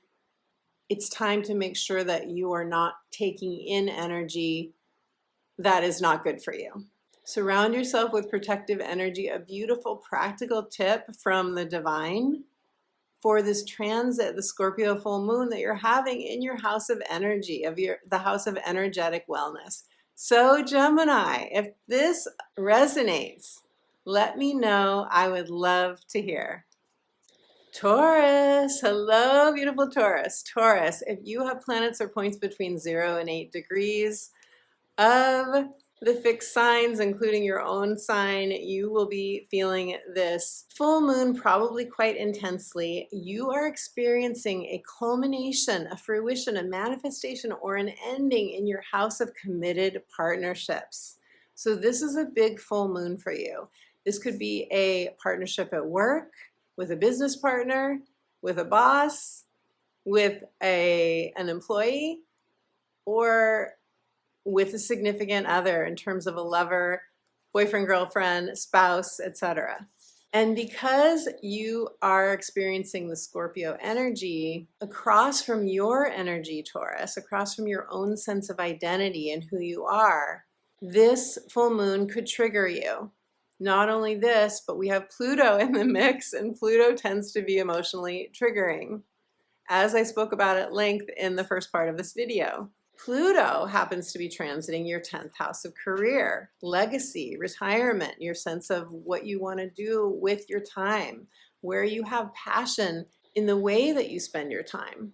it's time to make sure that you are not taking in energy that is not good for you. Surround yourself with protective energy. A beautiful practical tip from the divine for this transit, the Scorpio full moon that you're having in your house of energy, the house of energetic wellness. So Gemini, if this resonates, let me know. I would love to hear. Taurus, hello, beautiful Taurus. Taurus, if you have planets or points between 0 and 8 degrees of the fixed signs, including your own sign, you will be feeling this full moon probably quite intensely. You are experiencing a culmination, a fruition, a manifestation, or an ending in your house of committed partnerships. So this is a big full moon for you. This could be a partnership at work, with a business partner, with a boss, with an employee, or with a significant other in terms of a lover, boyfriend, girlfriend, spouse, etc. And because you are experiencing the Scorpio energy across from your energy, Taurus, across from your own sense of identity and who you are, this full moon could trigger you. Not only this, but we have Pluto in the mix, and Pluto tends to be emotionally triggering, as I spoke about at length in the first part of this video. Pluto happens to be transiting your 10th house of career, legacy, retirement, your sense of what you want to do with your time, where you have passion in the way that you spend your time.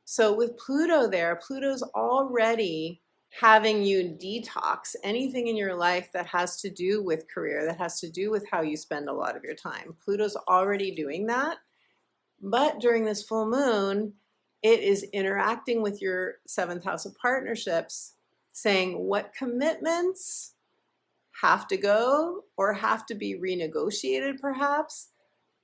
So with Pluto there, Pluto's already having you detox anything in your life that has to do with career, that has to do with how you spend a lot of your time. Pluto's already doing that. But during this full moon, it is interacting with your 7th house of partnerships, saying what commitments have to go or have to be renegotiated perhaps.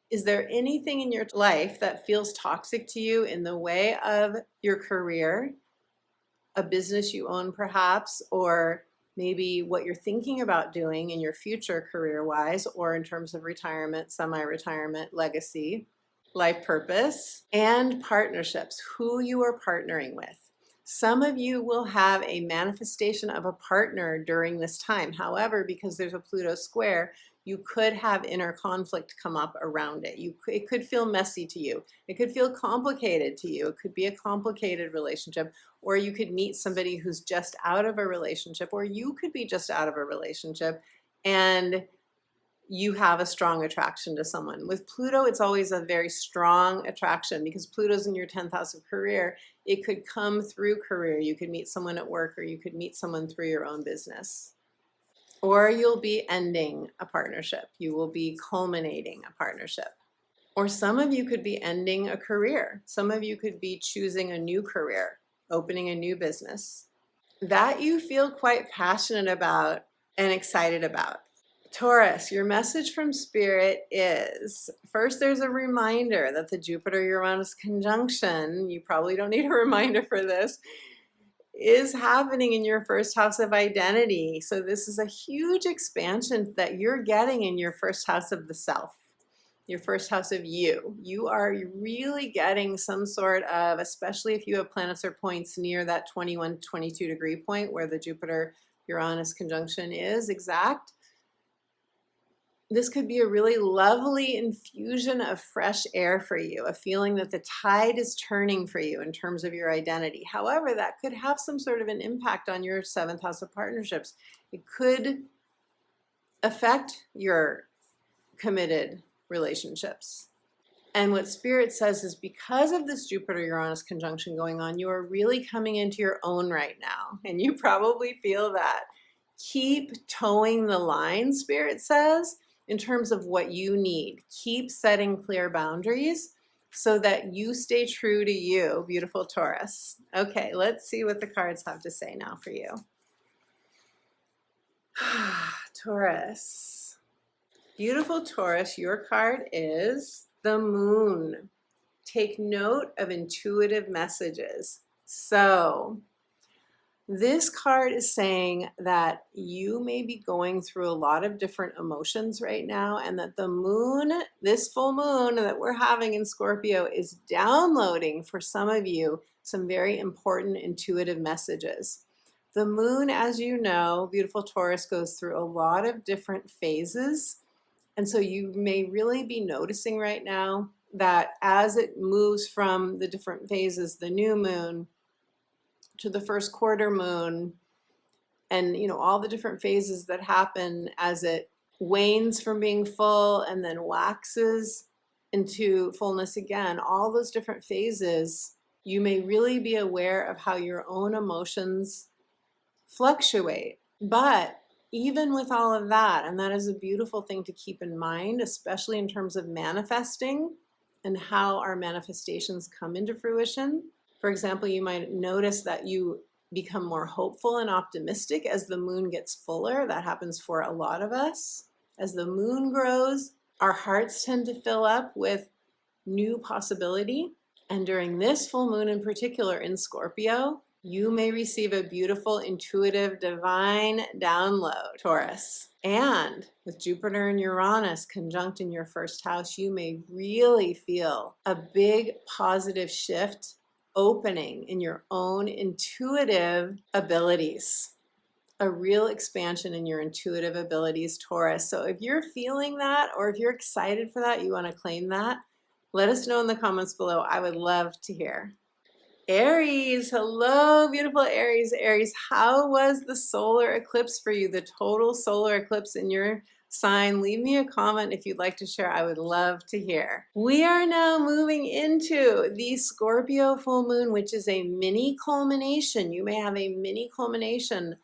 Is there anything in your life that feels toxic to you in the way of your career, a business you own perhaps, or maybe what you're thinking about doing in your future career-wise, or in terms of retirement, semi-retirement, legacy, life purpose, and partnerships, who you are partnering with. Some of you will have a manifestation of a partner during this time. However, because there's a Pluto square, you could have inner conflict come up around it. It could feel messy to you. It could feel complicated to you. It could be a complicated relationship, or you could meet somebody who's just out of a relationship, or you could be just out of a relationship and you have a strong attraction to someone. With Pluto, it's always a very strong attraction because Pluto's in your 10th house of career. It could come through career. You could meet someone at work, or you could meet someone through your own business. Or you'll be ending a partnership. You will be culminating a partnership. Or some of you could be ending a career. Some of you could be choosing a new career, opening a new business that you feel quite passionate about and excited about. Taurus, your message from Spirit is, first there's a reminder that the Jupiter-Uranus conjunction, you probably don't need a reminder for this, is happening in your first house of identity. So this is a huge expansion that you're getting in your first house of the self, your first house of you. You are really getting some sort of, especially if you have planets or points near that 21, 22 degree point where the Jupiter-Uranus conjunction is exact. This could be a really lovely infusion of fresh air for you, a feeling that the tide is turning for you in terms of your identity. However, that could have some sort of an impact on your 7th house of partnerships. It could affect your committed relationships. And what Spirit says is, because of this Jupiter-Uranus conjunction going on, you are really coming into your own right now. And you probably feel that. Keep towing the line, Spirit says, in terms of what you need. Keep setting clear boundaries so that you stay true to you, beautiful Taurus. Okay, let's see what the cards have to say now for you. Taurus. Beautiful Taurus, your card is the Moon. Take note of intuitive messages. So, this card is saying that you may be going through a lot of different emotions right now, and that the moon, this full moon that we're having in Scorpio, is downloading for some of you some very important intuitive messages. The moon, as you know, beautiful Taurus, goes through a lot of different phases. And so you may really be noticing right now that as it moves from the different phases, the new moon to the first quarter moon, and all the different phases that happen as it wanes from being full and then waxes, into fullness again, all those different phases, you may really be aware of how your own emotions fluctuate. But even with all of that, and that is a beautiful thing to keep in mind, especially in terms of manifesting and how our manifestations come into fruition. For example, you might notice that you become more hopeful and optimistic as the moon gets fuller. That happens for a lot of us. As the moon grows, our hearts tend to fill up with new possibility. And during this full moon in particular in Scorpio, you may receive a beautiful, intuitive, divine download, Taurus. And with Jupiter and Uranus conjunct in your first house, you may really feel a big positive shift opening in your own intuitive abilities. A real expansion in your intuitive abilities, Taurus. So if you're feeling that, or if you're excited for that, you want to claim that, let us know in the comments below. I would love to hear. Aries, hello, beautiful Aries. Aries, how was the solar eclipse for you? The total solar eclipse in your sign. Leave me a comment if you'd like to share. I would love to hear. We are now moving into the Scorpio full moon, which is a mini culmination. You may have a mini culmination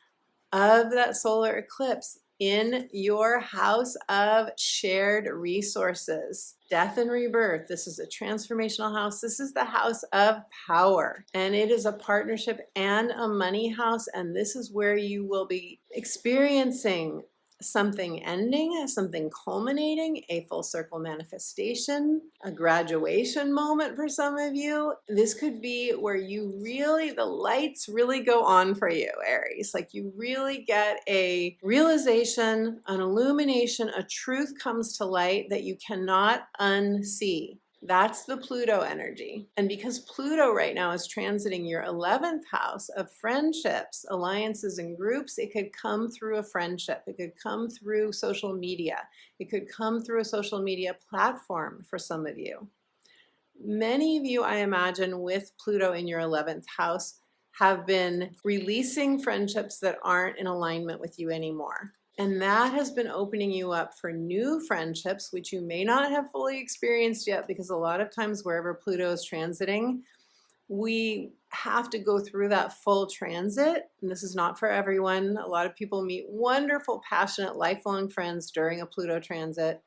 of that solar eclipse in your house of shared resources. Death and rebirth. This is a transformational house. This is the house of power. And it is a partnership and a money house. And this is where you will be experiencing something ending, something culminating, a full circle manifestation, a graduation moment for some of you. This could be where you really, the lights really go on for you, Aries. Like you really get a realization, an illumination, a truth comes to light that you cannot unsee. That's the Pluto energy. And because Pluto right now is transiting your 11th house of friendships, alliances, and groups, it could come through a friendship. It could come through social media. It could come through a social media platform for some of you. Many of you, I imagine, with Pluto in your 11th house, have been releasing friendships that aren't in alignment with you anymore. And that has been opening you up for new friendships, which you may not have fully experienced yet, because a lot of times wherever Pluto is transiting, we have to go through that full transit. And this is not for everyone. A lot of people meet wonderful, passionate, lifelong friends during a Pluto transit.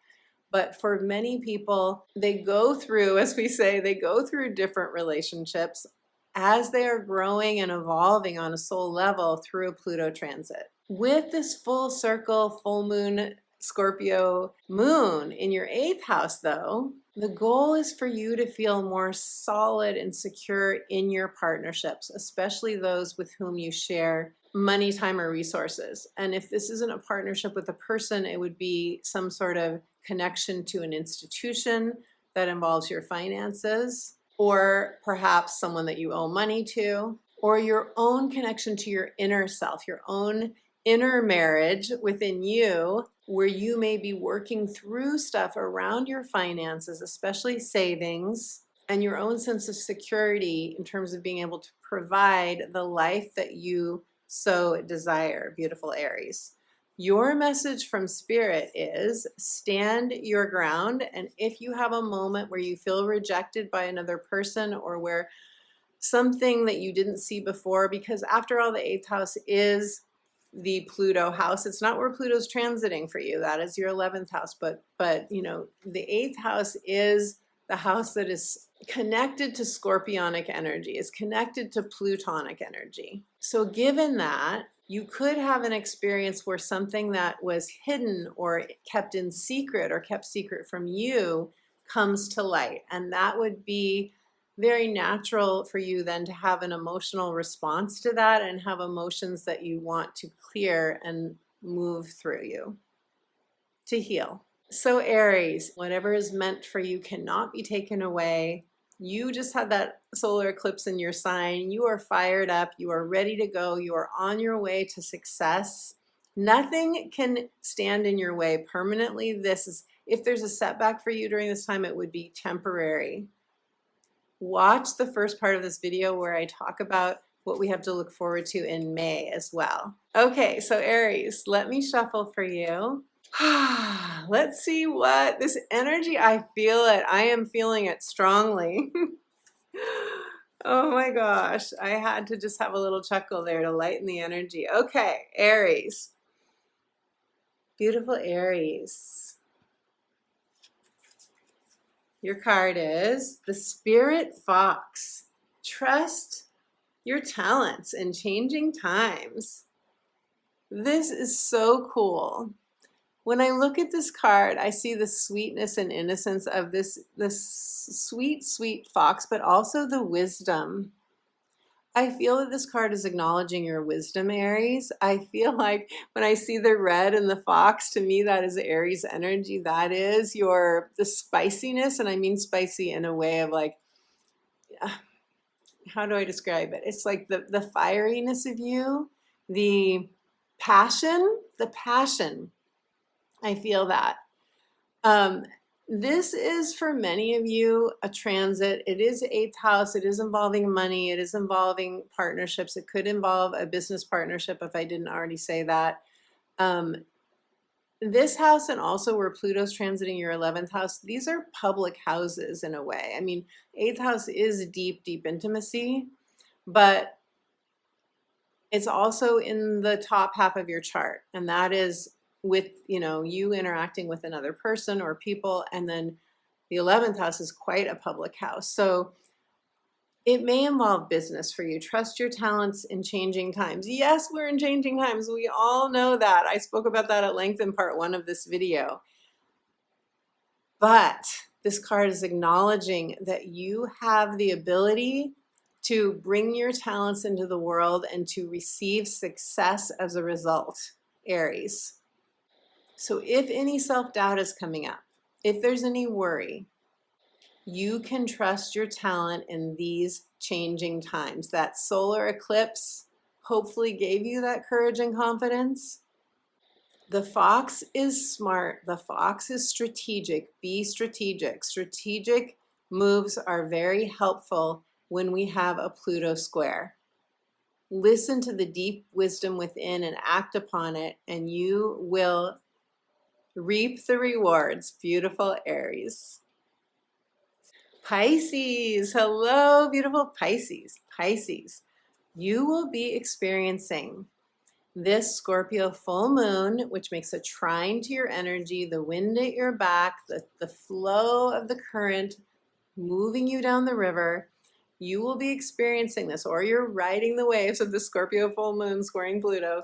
But for many people, they go through, as we say, they go through different relationships as they are growing and evolving on a soul level through a Pluto transit. With this full circle, full moon, Scorpio moon in your 8th house, though, the goal is for you to feel more solid and secure in your partnerships, especially those with whom you share money, time, or resources. And if this isn't a partnership with a person, it would be some sort of connection to an institution that involves your finances, or perhaps someone that you owe money to, or your own connection to your inner self, your own inner marriage within you, where you may be working through stuff around your finances, especially savings, and your own sense of security in terms of being able to provide the life that you so desire, beautiful Aries. Your message from Spirit is stand your ground, and if you have a moment where you feel rejected by another person, or where something that you didn't see before, because after all, the 8th house is the Pluto house. It's not where Pluto's transiting for you. That is your 11th house. But you know, the 8th house is the house that is connected to Scorpionic energy, is connected to Plutonic energy. So given that, you could have an experience where something that was hidden or kept in secret or kept secret from you comes to light. And that would be very natural for you then to have an emotional response to that and have emotions that you want to clear and move through you to heal. So Aries, whatever is meant for you cannot be taken away. You just had that solar eclipse in your sign. You are fired up. You are ready to go. You are on your way to success. Nothing can stand in your way permanently. If there's a setback for you during this time, it would be temporary. Watch the first part of this video where I talk about what we have to look forward to in May as well. Okay, so Aries, let me shuffle for you. Let's see what this energy, I feel it. I am feeling it strongly. Oh my gosh. I had to just have a little chuckle there to lighten the energy. Okay, Aries. Beautiful Aries. Your card is the Spirit Fox. Trust your talents in changing times. This is so cool. When I look at this card, I see the sweetness and innocence of this sweet, sweet fox, but also the wisdom. I feel that this card is acknowledging your wisdom, Aries. I feel like when I see the red and the fox, to me, that is Aries energy. That is the spiciness, and I mean spicy in a way of like, how do I describe it? It's like the fieriness of you, the passion, I feel that. This is for many of you a transit. It is eighth house. It is involving money. It is involving partnerships. It could involve a business partnership if I didn't already say that. This house and also where Pluto's transiting your 11th house, these are public houses in a way. I mean, eighth house is deep, deep intimacy, but it's also in the top half of your chart. And that is with, you interacting with another person or people. And then the 11th house is quite a public house. So it may involve business for you. Trust your talents in changing times. Yes, we're in changing times. We all know that. I spoke about that at length in part 1 of this video. But this card is acknowledging that you have the ability to bring your talents into the world and to receive success as a result, Aries. So if any self-doubt is coming up, if there's any worry, you can trust your talent in these changing times. That solar eclipse hopefully gave you that courage and confidence. The fox is smart. The fox is strategic. Be strategic. Strategic moves are very helpful when we have a Pluto square. Listen to the deep wisdom within and act upon it, and you will reap the rewards. Beautiful Aries. Pisces, hello, beautiful Pisces. Pisces, you will be experiencing this Scorpio full moon, which makes a trine to your energy, the wind at your back, the flow of the current moving you down the river. You will be experiencing this, or you're riding the waves of the Scorpio full moon squaring Pluto.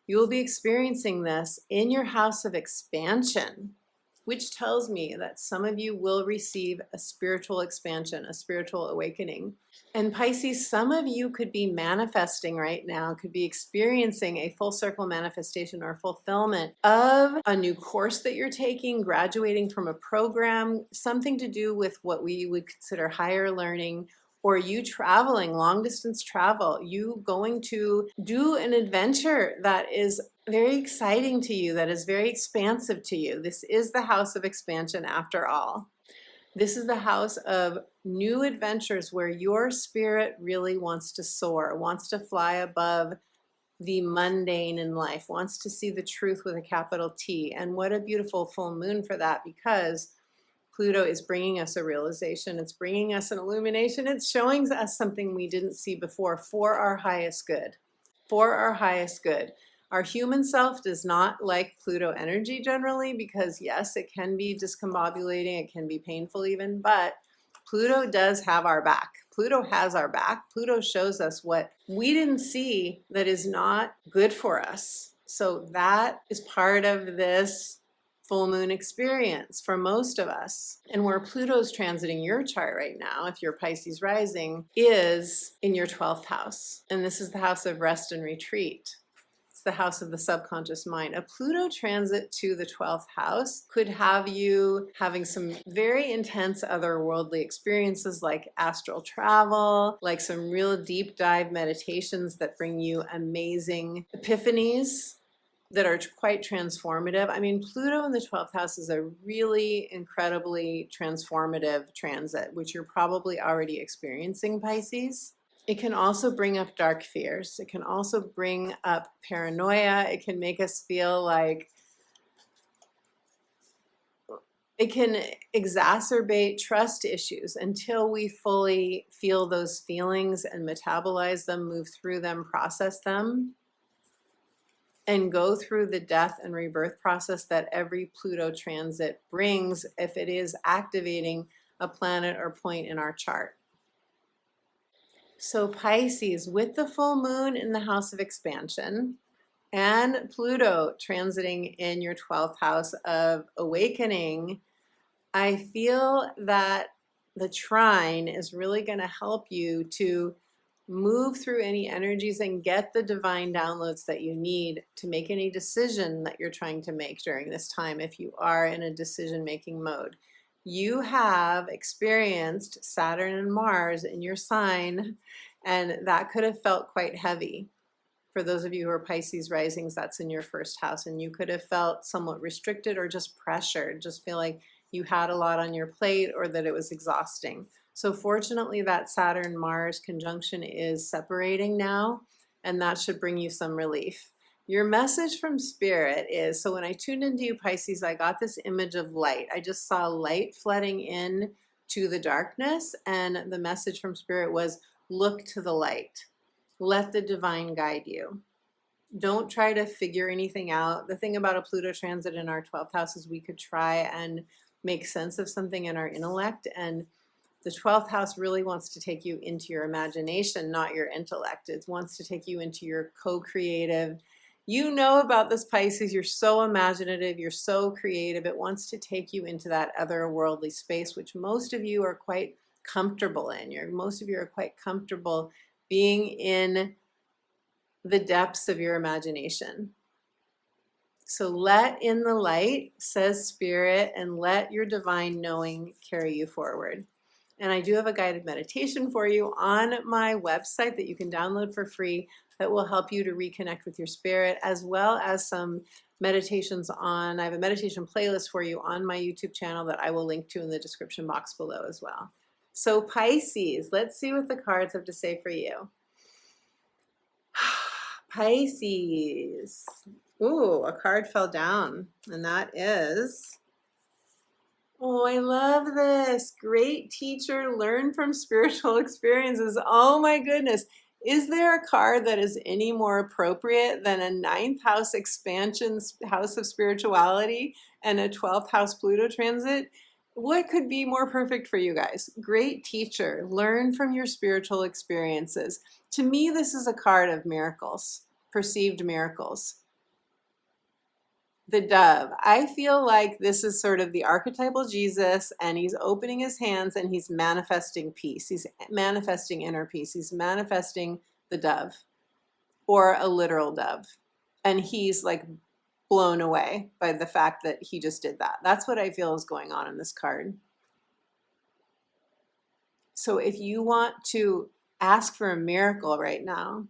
You will be experiencing this in your house of expansion, which tells me that some of you will receive a spiritual expansion, a spiritual awakening. And Pisces, some of you could be manifesting right now, could be experiencing a full circle manifestation or fulfillment of a new course that you're taking, graduating from a program, something to do with what we would consider higher learning, or you traveling, long distance travel, you going to do an adventure that is very exciting to you, that is very expansive to you. This is the house of expansion after all. This is the house of new adventures where your spirit really wants to soar, wants to fly above the mundane in life, wants to see the truth with a capital T. And what a beautiful full moon for that, because Pluto is bringing us a realization. It's bringing us an illumination. It's showing us something we didn't see before for our highest good. For our highest good. Our human self does not like Pluto energy generally because, yes, it can be discombobulating. It can be painful even, but Pluto does have our back. Pluto has our back. Pluto shows us what we didn't see that is not good for us. So that is part of this full moon experience for most of us. And where Pluto's transiting your chart right now, if you're Pisces rising, is in your 12th house. And this is the house of rest and retreat. It's the house of the subconscious mind. A Pluto transit to the 12th house could have you having some very intense otherworldly experiences like astral travel, like some real deep dive meditations that bring you amazing epiphanies that are quite transformative. I mean, Pluto in the 12th house is a really incredibly transformative transit, which you're probably already experiencing, Pisces. It can also bring up dark fears. It can also bring up paranoia. It can make us feel like It can exacerbate trust issues until we fully feel those feelings and metabolize them, move through them, process them, and go through the death and rebirth process that every Pluto transit brings if it is activating a planet or point in our chart. So Pisces, with the full moon in the house of expansion and Pluto transiting in your 12th house of awakening, I feel that the trine is really going to help you to move through any energies and get the divine downloads that you need to make any decision that you're trying to make during this time if you are in a decision-making mode. You have experienced Saturn and Mars in your sign, and that could have felt quite heavy. For those of you who are Pisces risings, that's in your first house, and you could have felt somewhat restricted or just pressured, just feel like you had a lot on your plate or that it was exhausting. So fortunately, that Saturn-Mars conjunction is separating now, and that should bring you some relief. Your message from Spirit is, so when I tuned into you, Pisces, I got this image of light. I just saw light flooding in to the darkness, and the message from Spirit was, look to the light. Let the divine guide you. Don't try to figure anything out. The thing about a Pluto transit in our 12th house is we could try and make sense of something in our intellect, and the 12th house really wants to take you into your imagination, not your intellect. It wants to take you into your co-creative. You know about this, Pisces, you're so imaginative, you're so creative. It wants to take you into that otherworldly space, which most of you are quite comfortable in. Most of you are quite comfortable being in the depths of your imagination. So let in the light, says Spirit, and let your divine knowing carry you forward. And I do have a guided meditation for you on my website that you can download for free that will help you to reconnect with your spirit, as well as some meditations on, I have a meditation playlist for you on my YouTube channel that I will link to in the description box below as well. So Pisces, let's see what the cards have to say for you. Pisces. Ooh, a card fell down, and that is, oh, I love this. Great teacher, learn from spiritual experiences. Oh my goodness. Is there a card that is any more appropriate than a 9th house expansion, house of spirituality, and a 12th house Pluto transit? What could be more perfect for you guys? Great teacher, learn from your spiritual experiences. To me, this is a card of miracles, perceived miracles. The dove. I feel like this is sort of the archetypal Jesus, and he's opening his hands and he's manifesting peace. He's manifesting inner peace. He's manifesting the dove, or a literal dove. And he's like blown away by the fact that he just did that. That's what I feel is going on in this card. So if you want to ask for a miracle right now,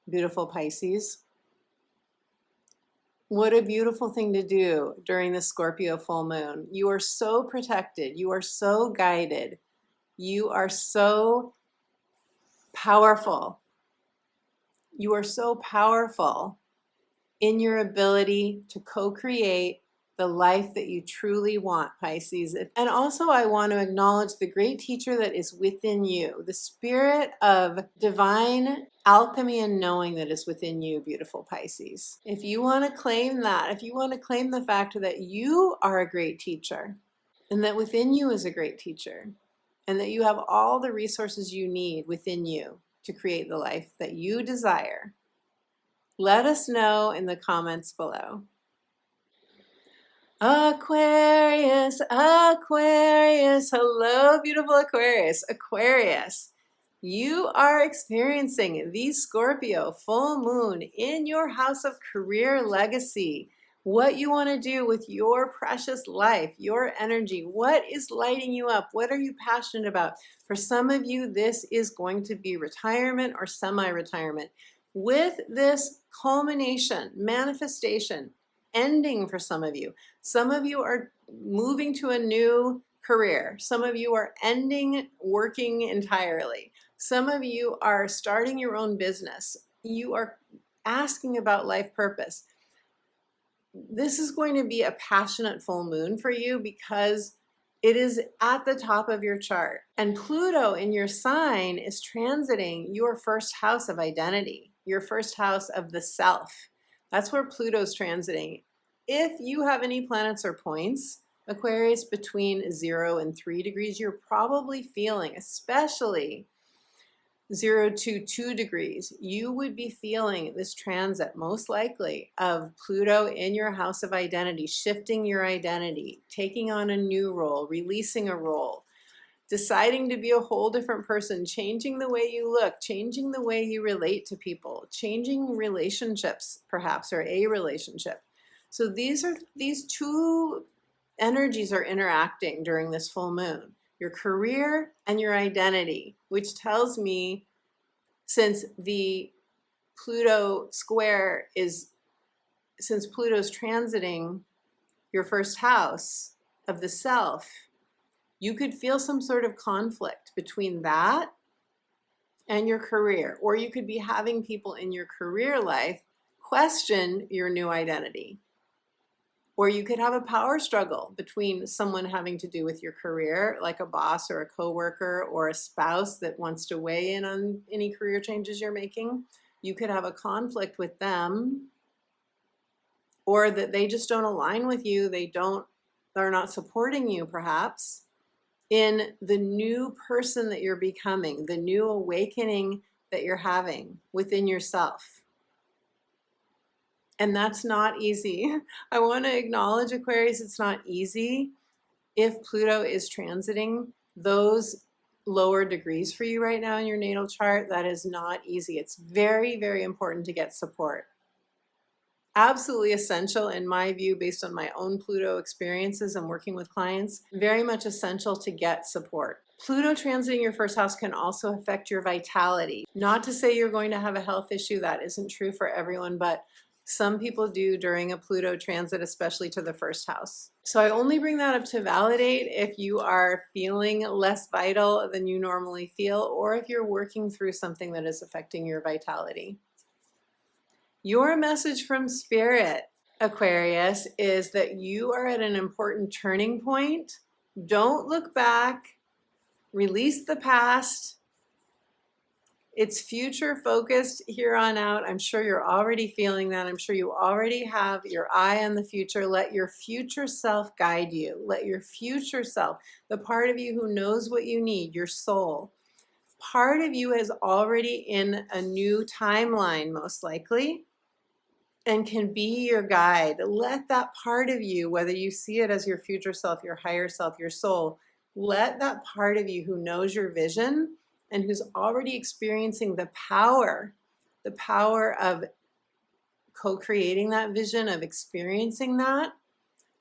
beautiful Pisces, what a beautiful thing to do during the Scorpio full moon. You are so protected. You are so guided. You are so powerful. You are so powerful in your ability to co-create the life that you truly want, Pisces. And also I want to acknowledge the great teacher that is within you, the spirit of divine alchemy and knowing that is within you, beautiful Pisces. If you want to claim that, if you want to claim the fact that you are a great teacher, and that within you is a great teacher, and that you have all the resources you need within you to create the life that you desire, let us know in the comments below. Aquarius, Aquarius, hello, beautiful Aquarius. Aquarius, you are experiencing the Scorpio full moon in your house of career legacy. What you want to do with your precious life, your energy, what is lighting you up? What are you passionate about? For some of you, this is going to be retirement or semi-retirement. With this culmination, manifestation, ending for some of you. Some of you are moving to a new career. Some of you are ending working entirely. Some of you are starting your own business. You are asking about life purpose. this is going to be a passionate full moon for you because it is at the top of your chart. And Pluto in your sign is transiting your first house of identity, your first house of the self. That's where Pluto's transiting. If you have any planets or points, Aquarius, between 0 and 3 degrees, you're probably feeling, especially 0 to 2 degrees, you would be feeling this transit most likely of Pluto in your house of identity, shifting your identity, taking on a new role, releasing a role, deciding to be a whole different person, changing the way you look, changing the way you relate to people, changing relationships perhaps, or a relationship. So these two energies are interacting during this full moon. Your career and your identity, which tells me, since the Pluto square since Pluto's transiting your first house of the self, you could feel some sort of conflict between that and your career, or you could be having people in your career life question your new identity. Or you could have a power struggle between someone having to do with your career, like a boss or a coworker or a spouse that wants to weigh in on any career changes you're making. You could have a conflict with them, or that they just don't align with you. They're not supporting you perhaps in the new person that you're becoming, the new awakening that you're having within yourself. And that's not easy. I want to acknowledge, Aquarius, it's not easy if Pluto is transiting those lower degrees for you right now in your natal chart. That is not easy. It's very, very important to get support. Absolutely essential in my view, based on my own Pluto experiences and working with clients, very much essential to get support. Pluto transiting your first house can also affect your vitality. Not to say you're going to have a health issue, that isn't true for everyone, but some people do during a Pluto transit, especially to the first house. So I only bring that up to validate if you are feeling less vital than you normally feel, or if you're working through something that is affecting your vitality. Your message from Spirit, Aquarius, is that you are at an important turning point. Don't look back. Release the past. It's future focused here on out. I'm sure you're already feeling that. I'm sure you already have your eye on the future. Let your future self guide you. Let your future self, the part of you who knows what you need, your soul, part of you is already in a new timeline, most likely, and can be your guide. Let that part of you, whether you see it as your future self, your higher self, your soul, let that part of you who knows your vision and who's already experiencing the power of co-creating that vision, of experiencing that,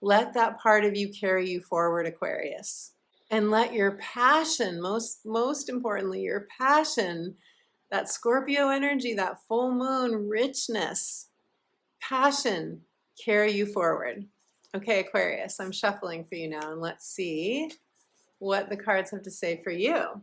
let that part of you carry you forward, Aquarius. And let your passion, most importantly, your passion, that Scorpio energy, that full moon richness, passion, carry you forward. Okay, Aquarius, I'm shuffling for you now, and let's see what the cards have to say for you.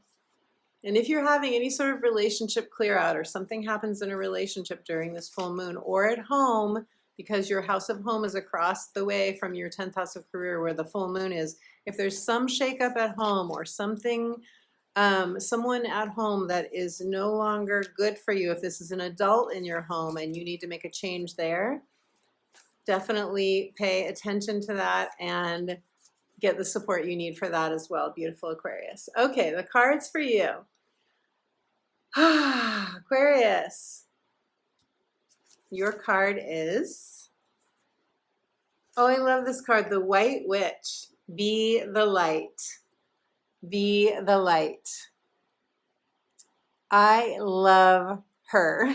And if you're having any sort of relationship clear out, or something happens in a relationship during this full moon, or at home, because your house of home is across the way from your 10th house of career where the full moon is, if there's some shakeup at home or something, someone at home that is no longer good for you, if this is an adult in your home and you need to make a change there, definitely pay attention to that and get the support you need for that as well, beautiful Aquarius. Okay, the cards for you. Aquarius, your card is, oh, I love this card, the White Witch. Be the light. Be the light. I love her.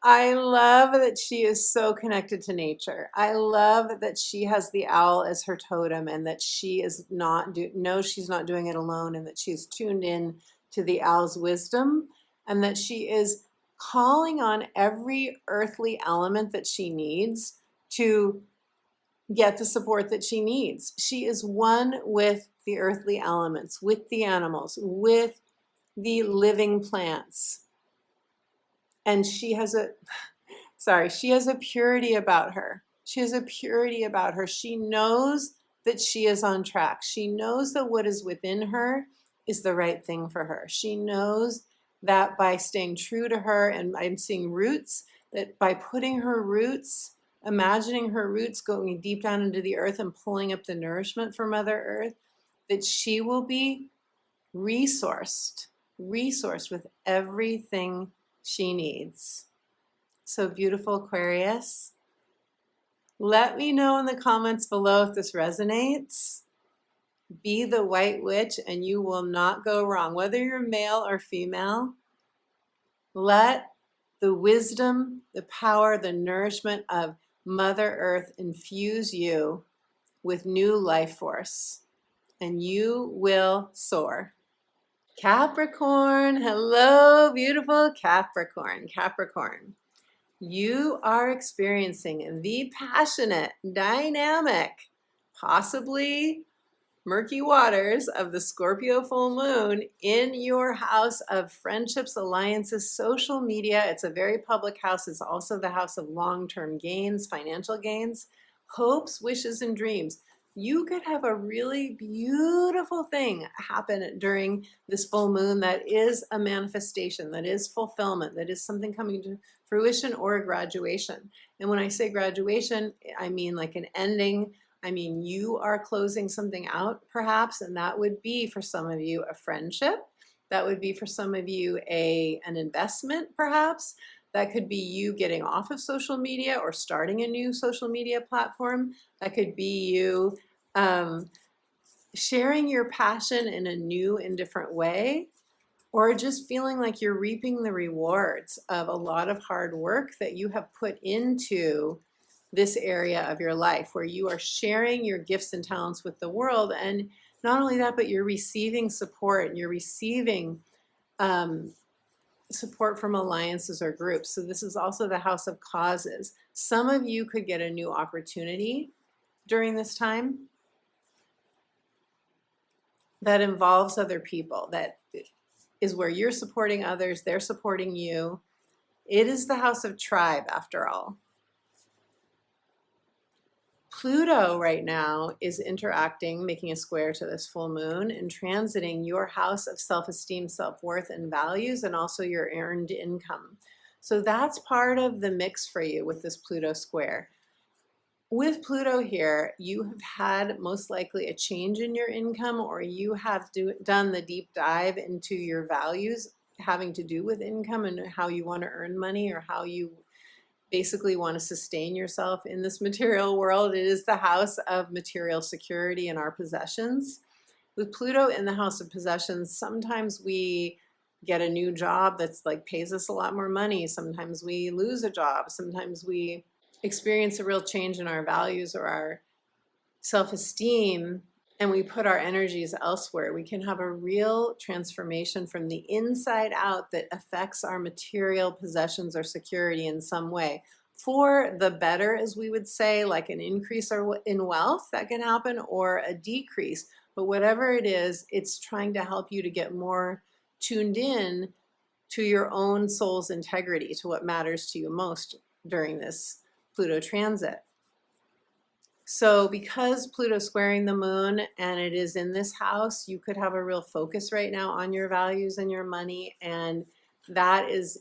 I love that she is so connected to nature. I love that she has the owl as her totem, and that she is knows she's not doing it alone, and that she's tuned in to the owl's wisdom, and that she is calling on every earthly element that she needs to get the support that she needs. She is one with the earthly elements, with the animals, with the living plants. And she has a purity about her. She has a purity about her. She knows that she is on track. She knows that what is within her is the right thing for her. She knows that by staying true to her, and I'm seeing roots, that by putting her roots, imagining her roots going deep down into the earth and pulling up the nourishment from Mother Earth, that she will be resourced with everything she needs. So beautiful, Aquarius. Let me know in the comments below if this resonates. Be the white witch and you will not go wrong. Whether you're male or female, let the wisdom, the power, the nourishment of Mother Earth infuse you with new life force, and you will soar. Capricorn, hello, beautiful Capricorn. Capricorn, you are experiencing the passionate, dynamic, possibly murky waters of the Scorpio full moon in your house of friendships, alliances, social media. It's a very public house. It's also the house of long-term gains, financial gains, hopes, wishes, and dreams. You could have a really beautiful thing happen during this full moon that is a manifestation, that is fulfillment, that is something coming to fruition or a graduation. And when I say graduation, I mean like an ending. I mean, you are closing something out perhaps, and that would be for some of you a friendship. That would be for some of you an investment perhaps. That could be you getting off of social media or starting a new social media platform. That could be you sharing your passion in a new and different way, or just feeling like you're reaping the rewards of a lot of hard work that you have put into this area of your life, where you are sharing your gifts and talents with the world. And not only that, but you're receiving support, and you're receiving support from alliances or groups. So this is also the house of causes. Some of you could get a new opportunity during this time that involves other people, that is where you're supporting others, they're supporting you. It is the house of tribe after all. Pluto right now is interacting, making a square to this full moon and transiting your house of self-esteem, self-worth, and values, and also your earned income. So that's part of the mix for you with this Pluto square. With Pluto here, you have had most likely a change in your income, or you have done the deep dive into your values having to do with income and how you want to earn money, or how you basically want to sustain yourself in this material world. It is the house of material security and our possessions. With Pluto in the house of possessions, sometimes we get a new job that's like pays us a lot more money. Sometimes we lose a job. Sometimes we experience a real change in our values or our self-esteem, and we put our energies elsewhere. We can have a real transformation from the inside out that affects our material possessions or security in some way. For the better, as we would say, like an increase in wealth that can happen, or a decrease. But whatever it is, it's trying to help you to get more tuned in to your own soul's integrity, to what matters to you most during this Pluto transit. So because Pluto's squaring the moon and it is in this house, you could have a real focus right now on your values and your money, and that is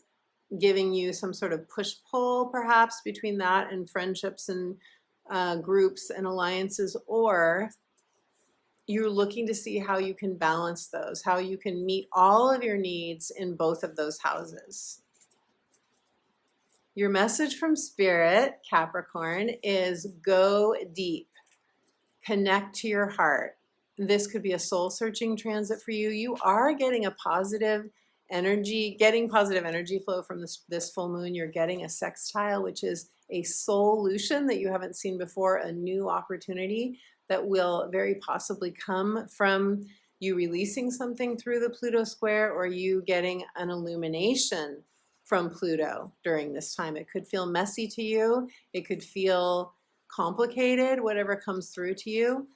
giving you some sort of push-pull perhaps between that and friendships and groups and alliances, or you're looking to see how you can balance those, how you can meet all of your needs in both of those houses. Your message from Spirit, Capricorn, is go deep. Connect to your heart. This could be a soul-searching transit for you. You are getting a positive energy, flow from this full moon. You're getting a sextile, which is a solution that you haven't seen before, a new opportunity that will very possibly come from you releasing something through the Pluto square, or you getting an illumination from Pluto during this time. It could feel messy to you. It could feel complicated, whatever comes through to you.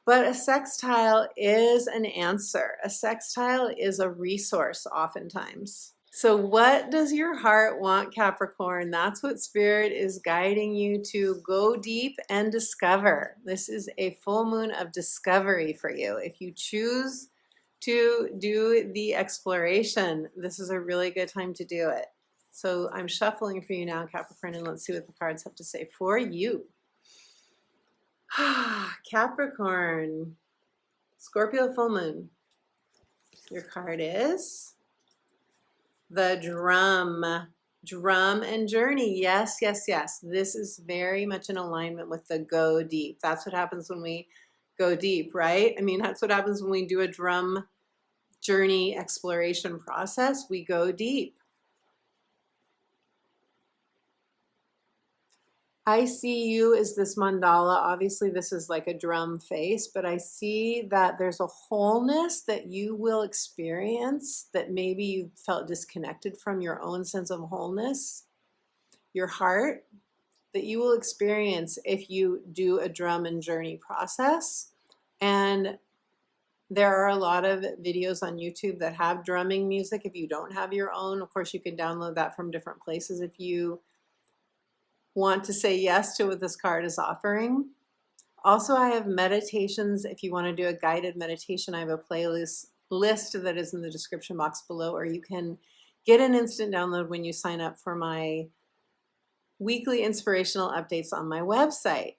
But a sextile is an answer. A sextile is a resource oftentimes. So what does your heart want, Capricorn? That's what Spirit is guiding you to go deep and discover. This is a full moon of discovery for you. If you choose to do the exploration, this is a really good time to do it. So I'm shuffling for you now, Capricorn, and let's see what the cards have to say for you. Capricorn, Scorpio full moon. Your card is the drum and journey. Yes, yes, yes. This is very much in alignment with the go deep. That's what happens when we go deep, right? I mean, that's what happens when we do a drum journey exploration process. We go deep. I see you as this mandala. Obviously, this is like a drum face, but I see that there's a wholeness that you will experience that maybe you felt disconnected from your own sense of wholeness, your heart, that you will experience if you do a drum and journey process. And there are a lot of videos on YouTube that have drumming music. If you don't have your own, of course, you can download that from different places if you want to say yes to what this card is offering. Also, I have meditations. If you want to do a guided meditation, I have a playlist that is in the description box below, or you can get an instant download when you sign up for my weekly inspirational updates on my website.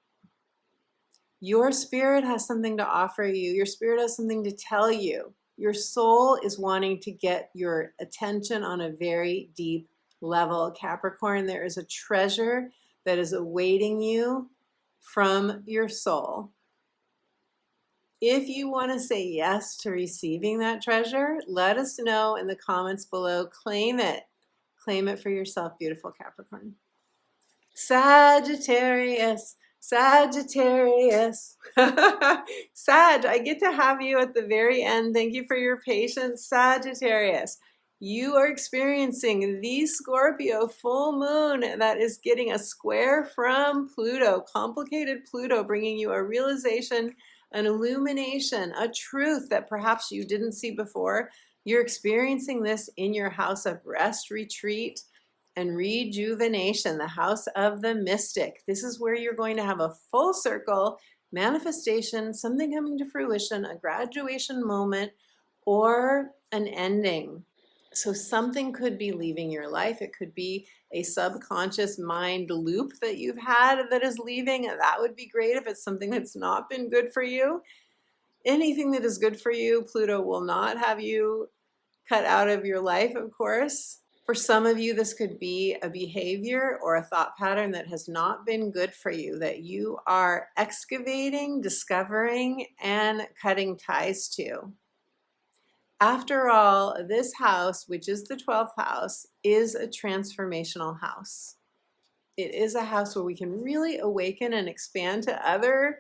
Your spirit has something to offer you. Your spirit has something to tell you. Your soul is wanting to get your attention on a very deep level. Capricorn, there is a treasure that is awaiting you from your soul. If you want to say yes to receiving that treasure, let us know in the comments below. Claim it. Claim it for yourself, beautiful Capricorn. Sagittarius. Sagittarius. Sag, I get to have you at the very end. Thank you for your patience, Sagittarius. You are experiencing the Scorpio full moon that is getting a square from Pluto, complicated Pluto, bringing you a realization, an illumination, a truth that perhaps you didn't see before. You're experiencing this in your house of rest, retreat, and rejuvenation, the house of the mystic. This is where you're going to have a full circle manifestation, something coming to fruition, a graduation moment, or an ending. So something could be leaving your life. It could be a subconscious mind loop that you've had that is leaving. That would be great if it's something that's not been good for you. Anything that is good for you, Pluto will not have you cut out of your life, of course. For some of you, this could be a behavior or a thought pattern that has not been good for you, that you are excavating, discovering, and cutting ties to. After all, this house, which is the 12th house, is a transformational house. It is a house where we can really awaken and expand to other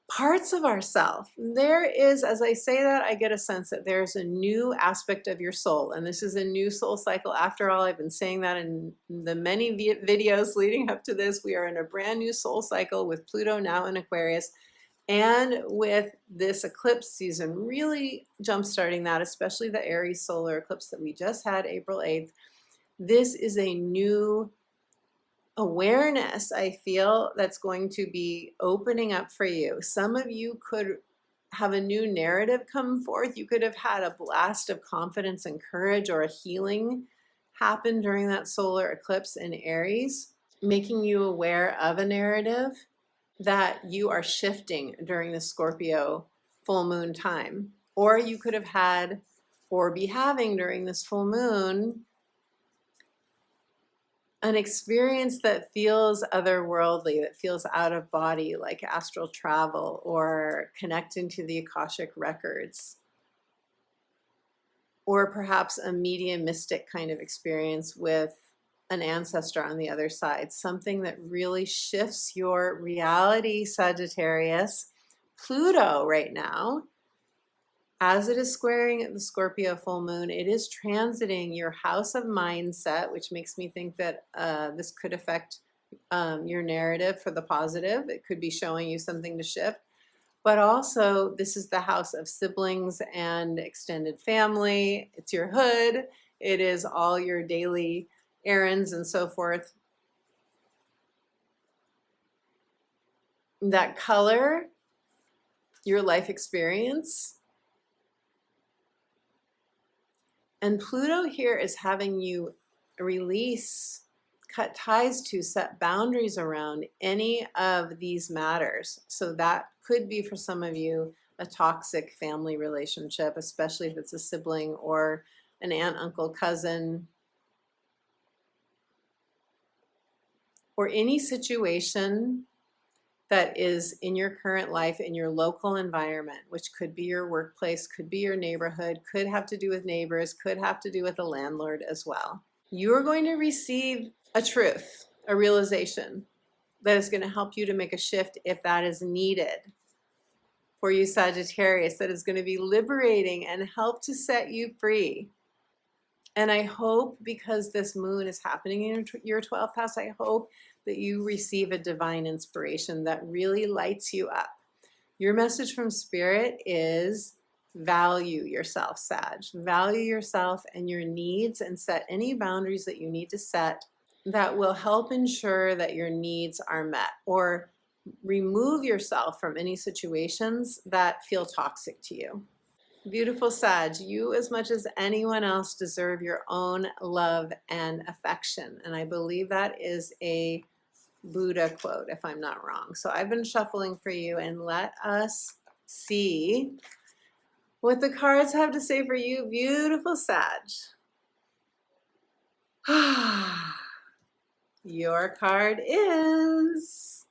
parts of ourselves. There is, as I say that, I get a sense that there's a new aspect of your soul, and this is a new soul cycle. After all, I've been saying that in the many videos leading up to this. We are in a brand new soul cycle with Pluto now in Aquarius. And with this eclipse season really jumpstarting that, especially the Aries solar eclipse that we just had April 8th, this is a new awareness, I feel, that's going to be opening up for you. Some of you could have a new narrative come forth. You could have had a blast of confidence and courage, or a healing happen during that solar eclipse in Aries, making you aware of a narrative that you are shifting during the Scorpio full moon time. Or you could have had, or be having during this full moon, an experience that feels otherworldly, that feels out of body, like astral travel or connecting to the Akashic records. Or perhaps a mediumistic kind of experience with an ancestor on the other side, something that really shifts your reality, Sagittarius. Pluto right now, as it is squaring the Scorpio full moon, it is transiting your house of mindset, which makes me think that this could affect your narrative for the positive. It could be showing you something to shift. But also, this is the house of siblings and extended family. It's your hood. it is all your daily errands and so forth. That color, your life experience. And Pluto here is having you release, cut ties to, set boundaries around any of these matters. So that could be for some of you a toxic family relationship, especially if it's a sibling or an aunt, uncle, cousin, or any situation that is in your current life, in your local environment, which could be your workplace, could be your neighborhood, could have to do with neighbors, could have to do with a landlord as well. You're going to receive a truth, a realization that is going to help you to make a shift if that is needed for you, Sagittarius, that is going to be liberating and help to set you free. And I hope, because this moon is happening in your 12th house, I hope that you receive a divine inspiration that really lights you up. Your message from Spirit is value yourself, Sag. Value yourself and your needs, and set any boundaries that you need to set that will help ensure that your needs are met, or remove yourself from any situations that feel toxic to you. Beautiful Sag, you as much as anyone else deserve your own love and affection. And I believe that is a Buddha quote, if I'm not wrong. So I've been shuffling for you, and let us see what the cards have to say for you, beautiful Sag. Your card is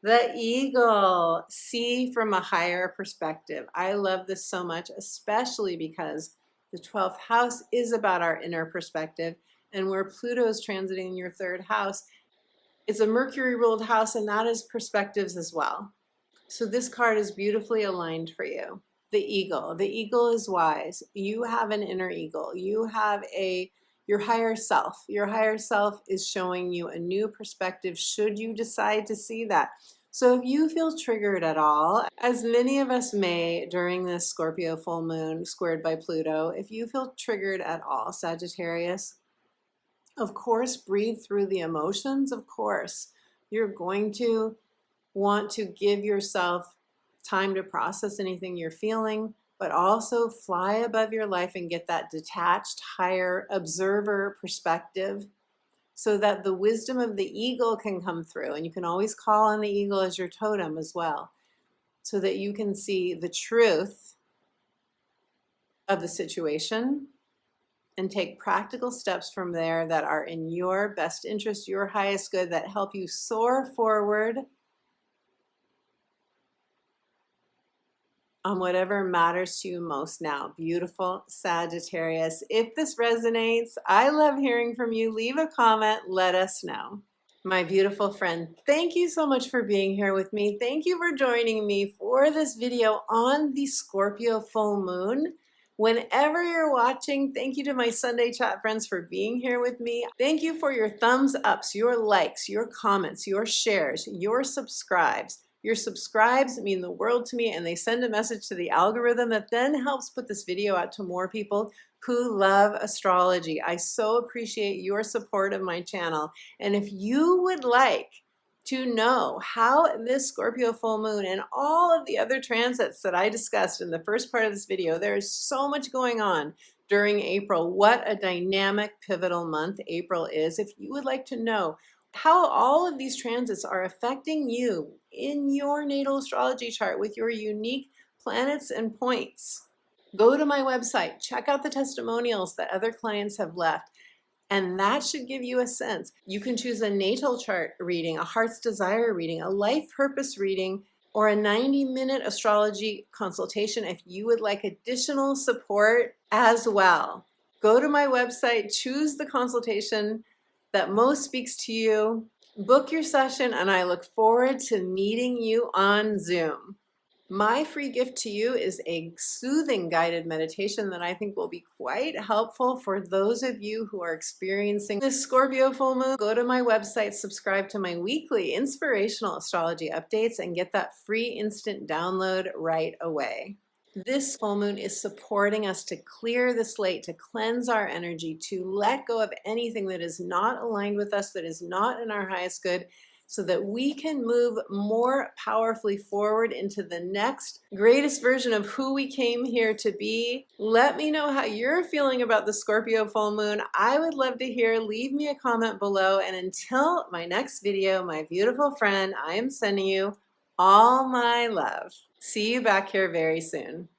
the Eagle. See from a higher perspective. I love this so much, especially because the 12th house is about our inner perspective, and where Pluto is transiting in your 3rd house, it's a Mercury ruled house, and that is perspectives as well. So this card is beautifully aligned for you. The Eagle. The Eagle is wise. You have an inner eagle. You have your higher self. Your higher self is showing you a new perspective should you decide to see that. So if you feel triggered at all, as many of us may during this Scorpio full moon squared by Pluto, if you feel triggered at all, Sagittarius, of course, breathe through the emotions. Of course, you're going to want to give yourself time to process anything you're feeling, but also fly above your life and get that detached, higher observer perspective, so that the wisdom of the eagle can come through. And you can always call on the eagle as your totem as well, so that you can see the truth of the situation and take practical steps from there that are in your best interest, your highest good, that help you soar forward on whatever matters to you most now. Beautiful Sagittarius. If this resonates, I love hearing from you. Leave a comment, let us know. My beautiful friend, thank you so much for being here with me. Thank you for joining me for this video on the Scorpio full moon. Whenever you're watching, thank you to my Sunday chat friends for being here with me. Thank you for your thumbs ups, your likes, your comments, your shares, your subscribes. Your subscribes mean the world to me, and they send a message to the algorithm that then helps put this video out to more people who love astrology. I so appreciate your support of my channel. And if you would like to know how this Scorpio full moon and all of the other transits that I discussed in the first part of this video, there is so much going on during April. What a dynamic, pivotal month April is. If you would like to know how all of these transits are affecting you in your natal astrology chart with your unique planets and points, go to my website, check out the testimonials that other clients have left, and that should give you a sense. You can choose a natal chart reading, a heart's desire reading, a life purpose reading, or a 90-minute astrology consultation if you would like additional support as well. Go to my website, choose the consultation that most speaks to you, book your session, and I look forward to meeting you on Zoom. My free gift to you is a soothing guided meditation that I think will be quite helpful for those of you who are experiencing this Scorpio full moon. Go to my website, subscribe to my weekly inspirational astrology updates, and get that free instant download right away. This full moon is supporting us to clear the slate, to cleanse our energy, to let go of anything that is not aligned with us, that is not in our highest good, so that we can move more powerfully forward into the next greatest version of who we came here to be. Let me know how you're feeling about the Scorpio full moon. I would love to hear. Leave me a comment below. And until my next video, my beautiful friend, I am sending you all my love. See you back here very soon.